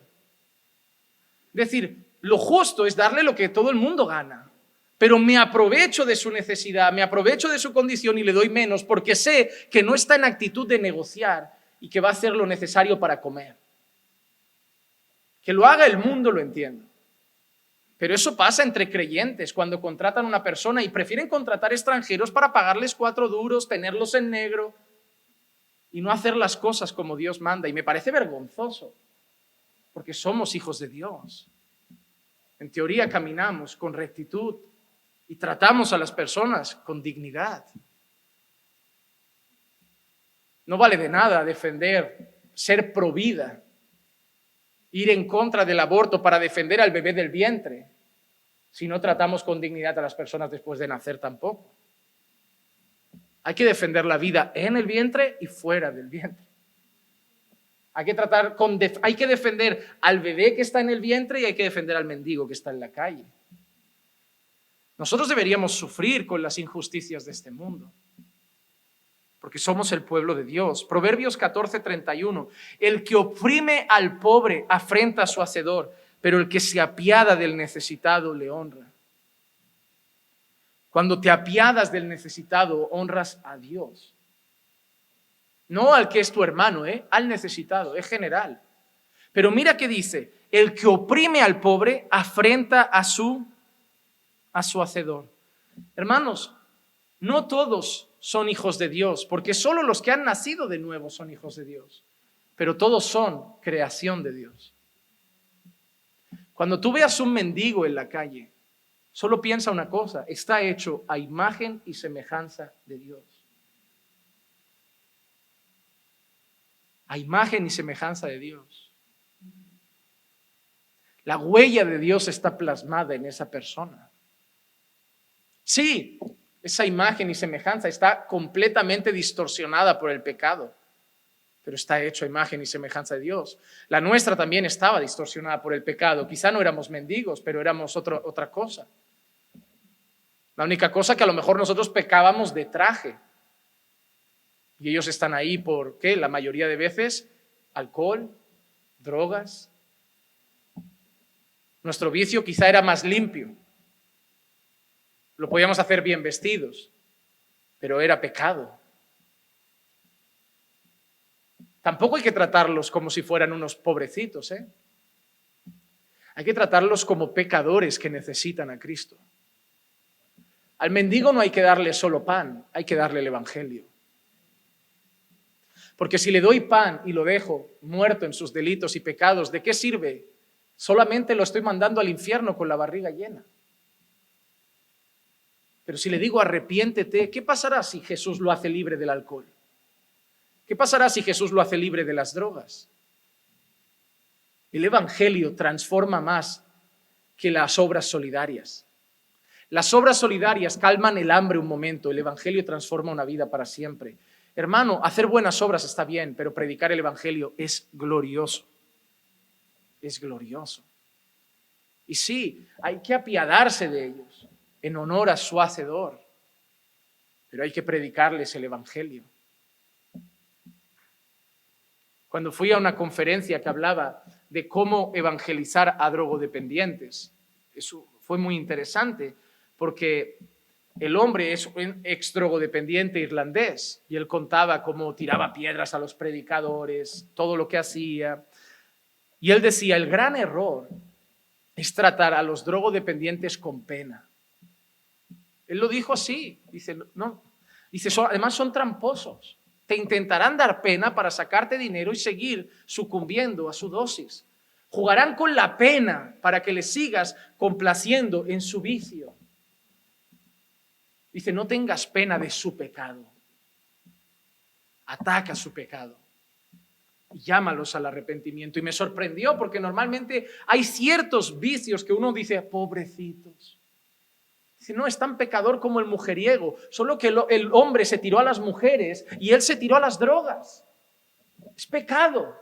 Es decir, lo justo es darle lo que todo el mundo gana. pero me aprovecho de su necesidad, me aprovecho de su condición y le doy menos porque sé que no está en actitud de negociar y que va a hacer lo necesario para comer. Que lo haga el mundo, lo entiendo. Pero eso pasa entre creyentes cuando contratan a una persona y prefieren contratar extranjeros para pagarles 4 duros, tenerlos en negro y no hacer las cosas como Dios manda. Y me parece vergonzoso, porque somos hijos de Dios. En teoría caminamos con rectitud y tratamos a las personas con dignidad. No vale de nada defender, ser pro vida, ir en contra del aborto para defender al bebé del vientre, si no tratamos con dignidad a las personas después de nacer tampoco. Hay que defender la vida en el vientre y fuera del vientre. Hay que defender al bebé que está en el vientre y hay que defender al mendigo que está en la calle. Nosotros deberíamos sufrir con las injusticias de este mundo, porque somos el pueblo de Dios. Proverbios 14:31. El que oprime al pobre afrenta a su hacedor, pero el que se apiada del necesitado le honra. Cuando te apiadas del necesitado, honras a Dios. No al que es tu hermano, al necesitado, es general. Pero mira qué dice, el que oprime al pobre afrenta a su hacedor. Hermanos, no todos son hijos de Dios, porque solo los que han nacido de nuevo son hijos de Dios, pero todos son creación de Dios. Cuando tú veas un mendigo en la calle, solo piensa una cosa, está hecho a imagen y semejanza de Dios. A imagen y semejanza de Dios. La huella de Dios está plasmada en esa persona. Sí, esa imagen y semejanza está completamente distorsionada por el pecado, pero está hecho a imagen y semejanza de Dios. La nuestra también estaba distorsionada por el pecado. Quizá no éramos mendigos, pero éramos otra cosa. La única cosa que a lo mejor nosotros pecábamos de traje. Y ellos están ahí por, ¿qué? La mayoría de veces, alcohol, drogas. Nuestro vicio quizá era más limpio. Lo podíamos hacer bien vestidos, pero era pecado. Tampoco hay que tratarlos como si fueran unos pobrecitos, Hay que tratarlos como pecadores que necesitan a Cristo. Al mendigo no hay que darle solo pan, hay que darle el evangelio. Porque si le doy pan y lo dejo muerto en sus delitos y pecados, ¿de qué sirve? Solamente lo estoy mandando al infierno con la barriga llena. Pero si le digo arrepiéntete, ¿qué pasará si Jesús lo hace libre del alcohol? ¿Qué pasará si Jesús lo hace libre de las drogas? El evangelio transforma más que las obras solidarias. Las obras solidarias calman el hambre un momento, el evangelio transforma una vida para siempre. Hermano, hacer buenas obras está bien, pero predicar el evangelio es glorioso. Es glorioso. Y sí, hay que apiadarse de ellos en honor a su hacedor, pero hay que predicarles el evangelio. Cuando fui a una conferencia que hablaba de cómo evangelizar a drogodependientes, eso fue muy interesante porque el hombre es un ex drogodependiente irlandés y él contaba cómo tiraba piedras a los predicadores, todo lo que hacía. Y él decía, el gran error es tratar a los drogodependientes con pena. Él lo dijo así, dice, no, dice, además son tramposos. Te intentarán dar pena para sacarte dinero y seguir sucumbiendo a su dosis. Jugarán con la pena para que les sigas complaciendo en su vicio. Dice, no tengas pena de su pecado. Ataca su pecado y llámalos al arrepentimiento. Y me sorprendió porque normalmente hay ciertos vicios que uno dice, pobrecitos. Dice, no, es tan pecador como el mujeriego, solo que el hombre se tiró a las mujeres y él se tiró a las drogas. Es pecado.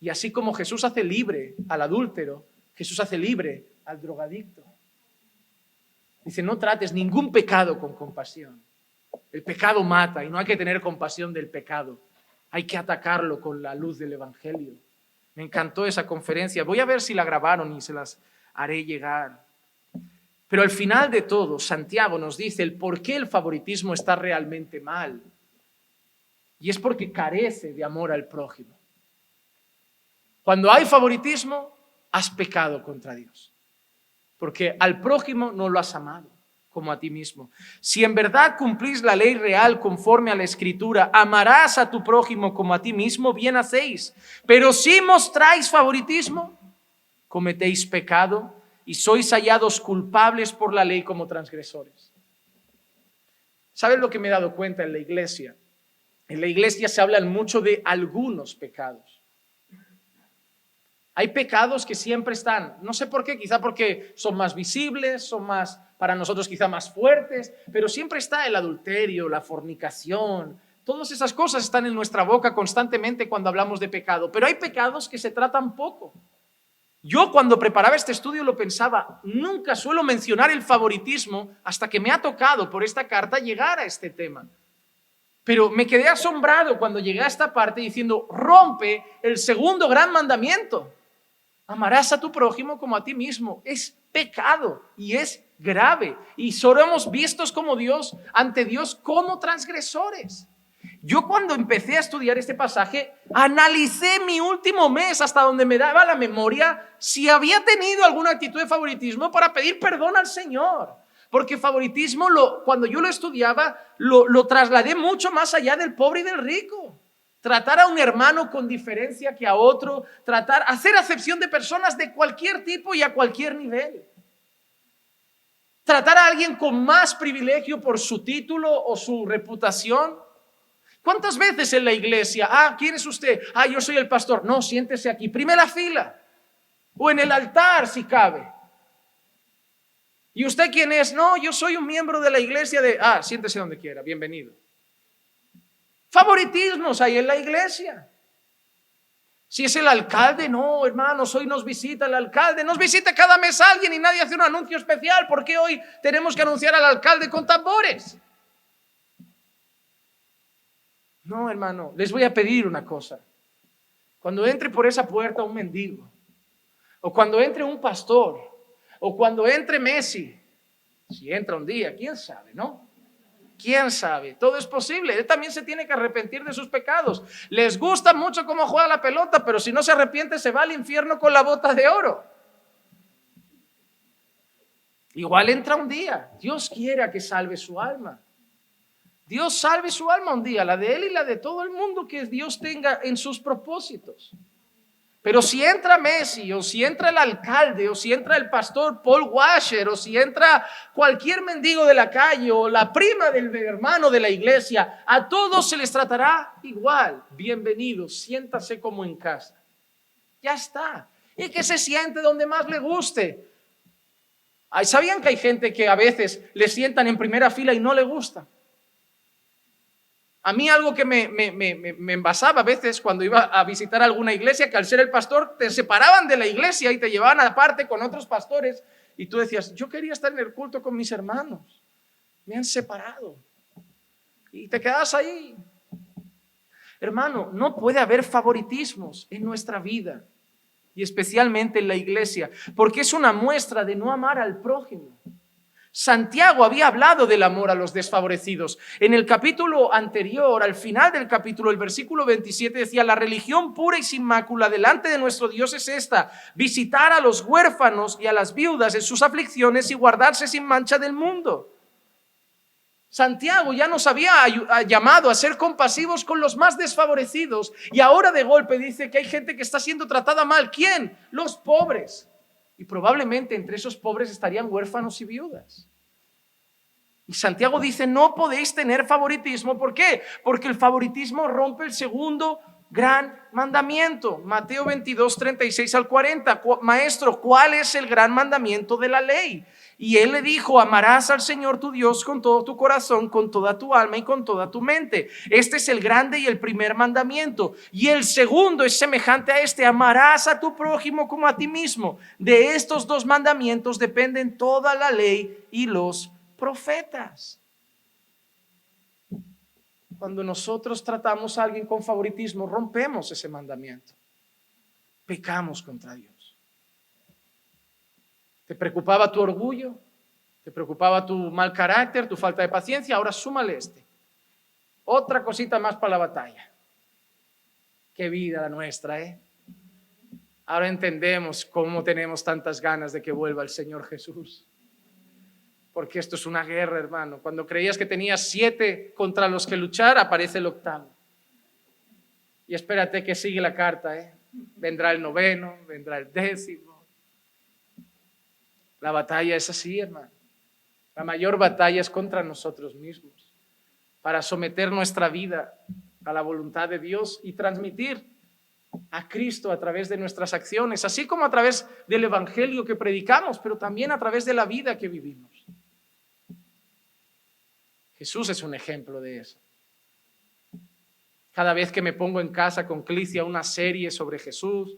Y así como Jesús hace libre al adúltero, Jesús hace libre al drogadicto. Dice, no trates ningún pecado con compasión. El pecado mata y no hay que tener compasión del pecado. Hay que atacarlo con la luz del evangelio. Me encantó esa conferencia. Voy a ver si la grabaron y se las haré llegar. Pero al final de todo, Santiago nos dice el por qué el favoritismo está realmente mal. Y es porque carece de amor al prójimo. Cuando hay favoritismo, has pecado contra Dios. Porque al prójimo no lo has amado como a ti mismo. Si en verdad cumplís la ley real conforme a la Escritura, amarás a tu prójimo como a ti mismo, bien hacéis. Pero si mostráis favoritismo, cometéis pecado y sois hallados culpables por la ley como transgresores. ¿Sabes lo que me he dado cuenta en la iglesia? En la iglesia se habla mucho de algunos pecados. Hay pecados que siempre están, no sé por qué, quizá porque son más visibles, son más, para nosotros quizá más fuertes, pero siempre está el adulterio, la fornicación, todas esas cosas están en nuestra boca constantemente cuando hablamos de pecado, pero hay pecados que se tratan poco. Yo cuando preparaba este estudio lo pensaba, nunca suelo mencionar el favoritismo hasta que me ha tocado por esta carta llegar a este tema. Pero me quedé asombrado cuando llegué a esta parte diciendo, rompe el segundo gran mandamiento. Amarás a tu prójimo como a ti mismo. Es pecado y es grave. Y somos vistos como Dios, ante Dios, como transgresores. Yo cuando empecé a estudiar este pasaje, analicé mi último mes hasta donde me daba la memoria si había tenido alguna actitud de favoritismo para pedir perdón al Señor. Porque favoritismo, cuando yo lo estudiaba, lo trasladé mucho más allá del pobre y del rico. Tratar a un hermano con diferencia que a otro, hacer acepción de personas de cualquier tipo y a cualquier nivel. Tratar a alguien con más privilegio por su título o su reputación. ¿Cuántas veces en la iglesia, ¿quién es usted? Yo soy el pastor. No, siéntese aquí, primera fila. O en el altar si cabe. ¿Y usted quién es? No, yo soy un miembro de la iglesia de... siéntese donde quiera, bienvenido. Favoritismos hay en la iglesia. Si es el alcalde, no, hermanos, hoy nos visita el alcalde. Nos visita cada mes alguien y nadie hace un anuncio especial. ¿Por qué hoy tenemos que anunciar al alcalde con tambores? No, hermano, les voy a pedir una cosa. Cuando entre por esa puerta un mendigo, o cuando entre un pastor, o cuando entre Messi, si entra un día, quién sabe, ¿no? ¿Quién sabe? Todo es posible. Él también se tiene que arrepentir de sus pecados. Les gusta mucho cómo juega la pelota, pero si no se arrepiente se va al infierno con la bota de oro. Igual entra un día. Dios quiera que salve su alma. Dios salve su alma un día, la de él y la de todo el mundo que Dios tenga en sus propósitos. Pero si entra Messi, o si entra el alcalde, o si entra el pastor Paul Washer, o si entra cualquier mendigo de la calle, o la prima del hermano de la iglesia, a todos se les tratará igual. Bienvenido, siéntase como en casa. Ya está. Y que se siente donde más le guste. ¿Sabían que hay gente que a veces le sientan en primera fila y no le gusta? A mí algo que me envasaba a veces cuando iba a visitar alguna iglesia, que al ser el pastor te separaban de la iglesia y te llevaban aparte con otros pastores y tú decías, yo quería estar en el culto con mis hermanos, me han separado y te quedas ahí. Hermano, no puede haber favoritismos en nuestra vida y especialmente en la iglesia, porque es una muestra de no amar al prójimo. Santiago había hablado del amor a los desfavorecidos. En el capítulo anterior, al final del capítulo, el versículo 27 decía, la religión pura y sin mácula delante de nuestro Dios es esta, visitar a los huérfanos y a las viudas en sus aflicciones y guardarse sin mancha del mundo. Santiago ya nos había llamado a ser compasivos con los más desfavorecidos y ahora de golpe dice que hay gente que está siendo tratada mal. ¿Quién? Los pobres. Y probablemente entre esos pobres estarían huérfanos y viudas. Y Santiago dice, no podéis tener favoritismo. ¿Por qué? Porque el favoritismo rompe el segundo gran mandamiento. Mateo 22, 36 al 40. Maestro, ¿cuál es el gran mandamiento de la ley? Y él le dijo, amarás al Señor tu Dios con todo tu corazón, con toda tu alma y con toda tu mente. Este es el grande y el primer mandamiento. Y el segundo es semejante a este, amarás a tu prójimo como a ti mismo. De estos dos mandamientos dependen toda la ley y los profetas. Cuando nosotros tratamos a alguien con favoritismo, rompemos ese mandamiento. Pecamos contra Dios. ¿Te preocupaba tu orgullo? Te preocupaba tu mal carácter, tu falta de paciencia, ahora súmale este. Otra cosita más para la batalla. Qué vida la nuestra, ¿eh? Ahora entendemos cómo tenemos tantas ganas de que vuelva el Señor Jesús. Porque esto es una guerra, hermano. Cuando creías que tenías 7 contra los que luchar, aparece el 8º. Y espérate que sigue la carta, ¿eh? Vendrá el 9º, vendrá el 10º. La batalla es así, hermano. La mayor batalla es contra nosotros mismos, para someter nuestra vida a la voluntad de Dios y transmitir a Cristo a través de nuestras acciones, así como a través del evangelio que predicamos, pero también a través de la vida que vivimos. Jesús es un ejemplo de eso. Cada vez que me pongo en casa con Clicia una serie sobre Jesús,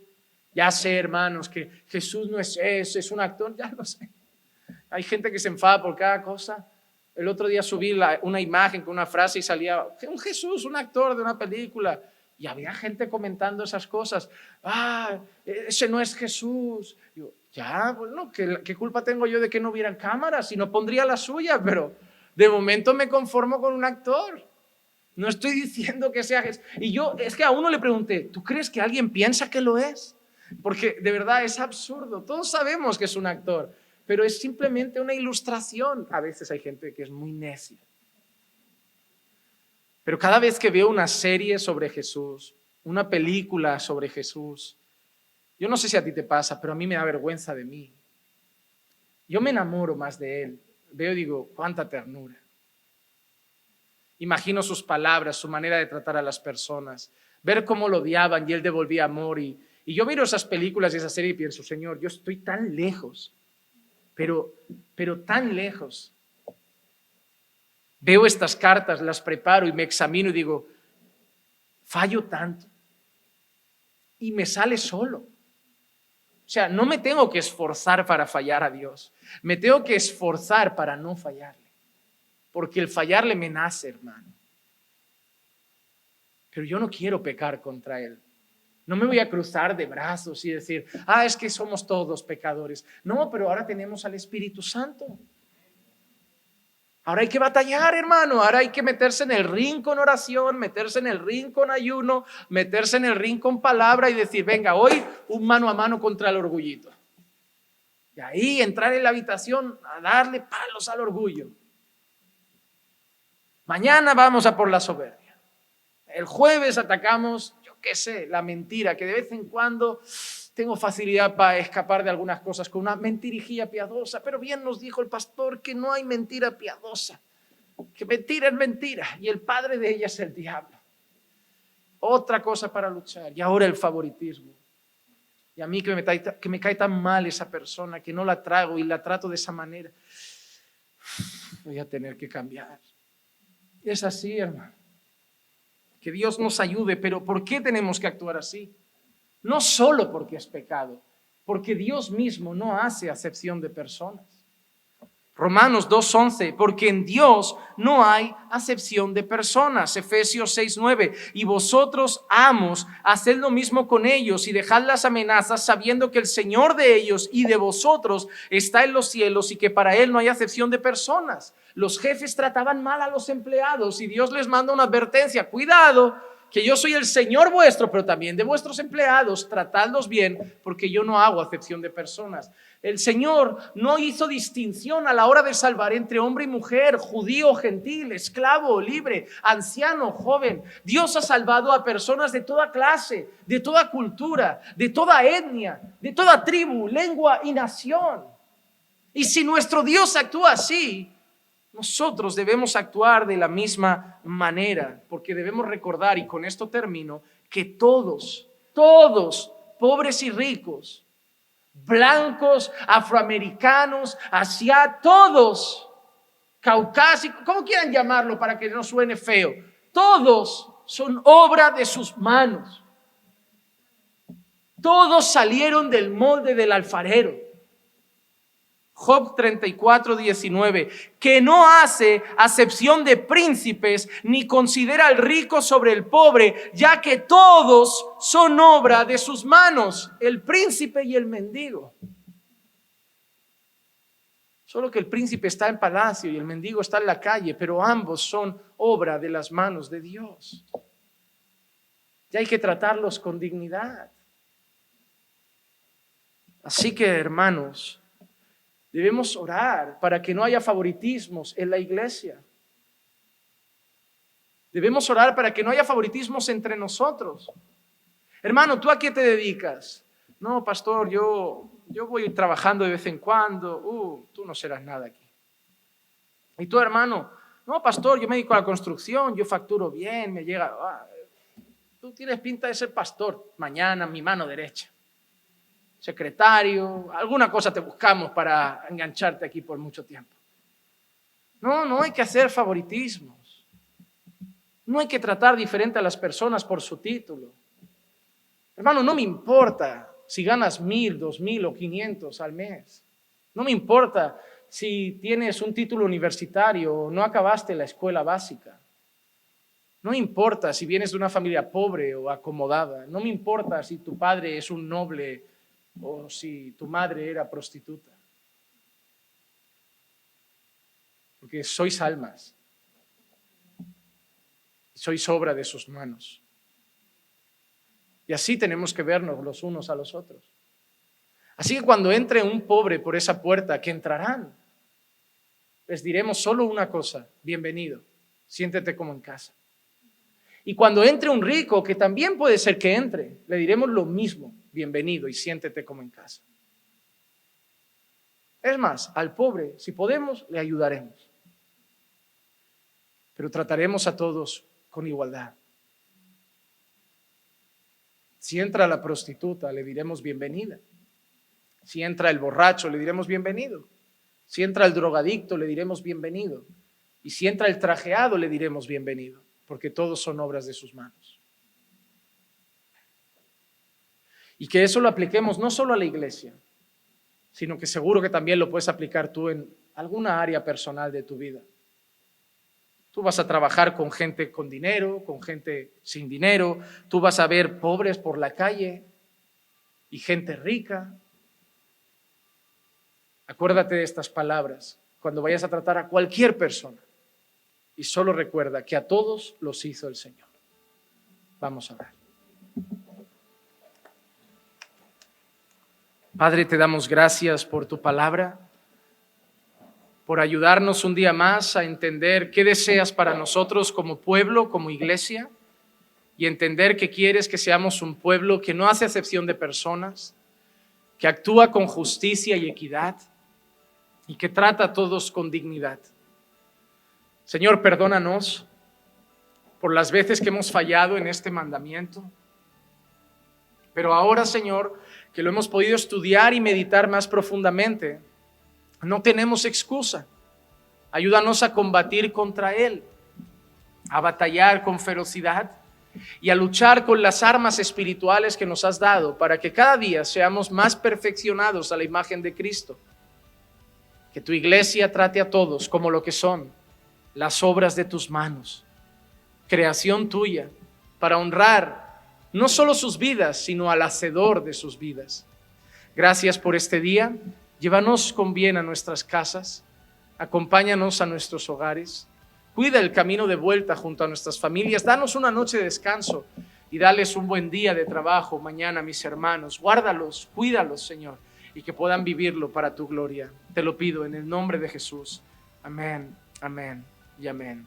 ya sé, hermanos, que Jesús no es eso, es un actor, ya lo sé. Hay gente que se enfada por cada cosa. El otro día subí una imagen con una frase y salía un Jesús, un actor de una película. Y había gente comentando esas cosas. Ese no es Jesús. Digo, ya, bueno, ¿qué culpa tengo yo de que no hubieran cámaras? Si no pondría la suya, pero de momento me conformo con un actor. No estoy diciendo que sea Jesús. Y yo, es que a uno le pregunté, ¿tú crees que alguien piensa que lo es? Porque de verdad es absurdo. Todos sabemos que es un actor, pero es simplemente una ilustración. A veces hay gente que es muy necia. Pero cada vez que veo una serie sobre Jesús, una película sobre Jesús, yo no sé si a ti te pasa, pero a mí me da vergüenza de mí. Yo me enamoro más de Él. Veo y digo, cuánta ternura. Imagino sus palabras, su manera de tratar a las personas, ver cómo lo odiaban y Él devolvía amor. Y yo miro esas películas y esa serie y pienso, Señor, yo estoy tan lejos, pero tan lejos. Veo estas cartas, las preparo y me examino y digo, fallo tanto. Y me sale solo. O sea, no me tengo que esforzar para fallar a Dios. Me tengo que esforzar para no fallarle. Porque el fallarle me nace, hermano. Pero yo no quiero pecar contra Él. No me voy a cruzar de brazos y decir, es que somos todos pecadores. No, pero ahora tenemos al Espíritu Santo. Ahora hay que batallar, hermano. Ahora hay que meterse en el ring con oración, meterse en el ring con ayuno, meterse en el ring con palabra y decir, venga, hoy un mano a mano contra el orgullito. Y ahí entrar en la habitación a darle palos al orgullo. Mañana vamos a por la soberbia. El jueves atacamos, yo qué sé, la mentira, que de vez en cuando tengo facilidad para escapar de algunas cosas con una mentirijilla piadosa, pero bien nos dijo el pastor que no hay mentira piadosa, que mentira es mentira y el padre de ella es el diablo. Otra cosa para luchar. Y ahora el favoritismo. Y a mí que me cae tan mal esa persona, que no la trago y la trato de esa manera, voy a tener que cambiar. Es así, hermano. Que Dios nos ayude, pero ¿por qué tenemos que actuar así? No solo porque es pecado, porque Dios mismo no hace acepción de personas. Romanos 2:11, porque en Dios no hay acepción de personas. Efesios 6:9, y vosotros, amos, haced lo mismo con ellos y dejad las amenazas, sabiendo que el Señor de ellos y de vosotros está en los cielos y que para Él no hay acepción de personas. Los jefes trataban mal a los empleados y Dios les manda una advertencia, cuidado, que yo soy el Señor vuestro, pero también de vuestros empleados, tratadlos bien, porque yo no hago acepción de personas. El Señor no hizo distinción a la hora de salvar entre hombre y mujer, judío, gentil, esclavo, libre, anciano, joven. Dios ha salvado a personas de toda clase, de toda cultura, de toda etnia, de toda tribu, lengua y nación. Y si nuestro Dios actúa así, nosotros debemos actuar de la misma manera, porque debemos recordar, y con esto termino, que todos, pobres y ricos, blancos, afroamericanos, asiáticos, todos, caucásicos, como quieran llamarlo para que no suene feo, todos son obra de sus manos. Todos salieron del molde del alfarero. Job 34:19, que no hace acepción de príncipes ni considera al rico sobre el pobre, ya que todos son obra de sus manos, el príncipe y el mendigo. Solo que el príncipe está en palacio y el mendigo está en la calle, pero ambos son obra de las manos de Dios. Y hay que tratarlos con dignidad. Así que, hermanos, debemos orar para que no haya favoritismos en la iglesia. Debemos orar para que no haya favoritismos entre nosotros. Hermano, ¿tú a qué te dedicas? No, pastor, yo voy trabajando de vez en cuando. Tú no serás nada aquí. Y tú, hermano, no, pastor, yo me dedico a la construcción, yo facturo bien, me llega. Tú tienes pinta de ser pastor. Mañana, mi mano derecha. Secretario, alguna cosa te buscamos para engancharte aquí por mucho tiempo. No hay que hacer favoritismos. No hay que tratar diferente a las personas por su título. Hermano, no me importa si ganas 1,000, 2,000 o 500 al mes. No me importa si tienes un título universitario o no acabaste la escuela básica. No me importa si vienes de una familia pobre o acomodada. No me importa si tu padre es un noble o si tu madre era prostituta. Porque sois almas. Sois obra de sus manos. Y así tenemos que vernos los unos a los otros. Así que cuando entre un pobre por esa puerta, que entrarán, les diremos solo una cosa: bienvenido, siéntete como en casa. Y cuando entre un rico, que también puede ser que entre, le diremos lo mismo: bienvenido y siéntete como en casa. Es más, al pobre, si podemos, le ayudaremos. Pero trataremos a todos con igualdad. Si entra la prostituta, le diremos bienvenida. Si entra el borracho, le diremos bienvenido. Si entra el drogadicto, le diremos bienvenido. Y si entra el trajeado, le diremos bienvenido, porque todos son obras de sus manos. Y que eso lo apliquemos no solo a la iglesia, sino que seguro que también lo puedes aplicar tú en alguna área personal de tu vida. Tú vas a trabajar con gente con dinero, con gente sin dinero. Tú vas a ver pobres por la calle y gente rica. Acuérdate de estas palabras cuando vayas a tratar a cualquier persona. Y solo recuerda que a todos los hizo el Señor. Vamos a orar. Padre, te damos gracias por tu palabra, por ayudarnos un día más a entender qué deseas para nosotros como pueblo, como iglesia, y entender que quieres que seamos un pueblo que no hace acepción de personas, que actúa con justicia y equidad y que trata a todos con dignidad. Señor, perdónanos por las veces que hemos fallado en este mandamiento, pero ahora, Señor, que lo hemos podido estudiar y meditar más profundamente, no tenemos excusa. Ayúdanos a combatir contra él, a batallar con ferocidad y a luchar con las armas espirituales que nos has dado para que cada día seamos más perfeccionados a la imagen de Cristo. Que tu iglesia trate a todos como lo que son, las obras de tus manos, creación tuya, para honrar no solo sus vidas, sino al hacedor de sus vidas. Gracias por este día. Llévanos con bien a nuestras casas, acompáñanos a nuestros hogares, cuida el camino de vuelta junto a nuestras familias, danos una noche de descanso y dales un buen día de trabajo mañana a mis hermanos. Guárdalos, cuídalos, Señor, y que puedan vivirlo para tu gloria. Te lo pido en el nombre de Jesús. Amén, amén y amén.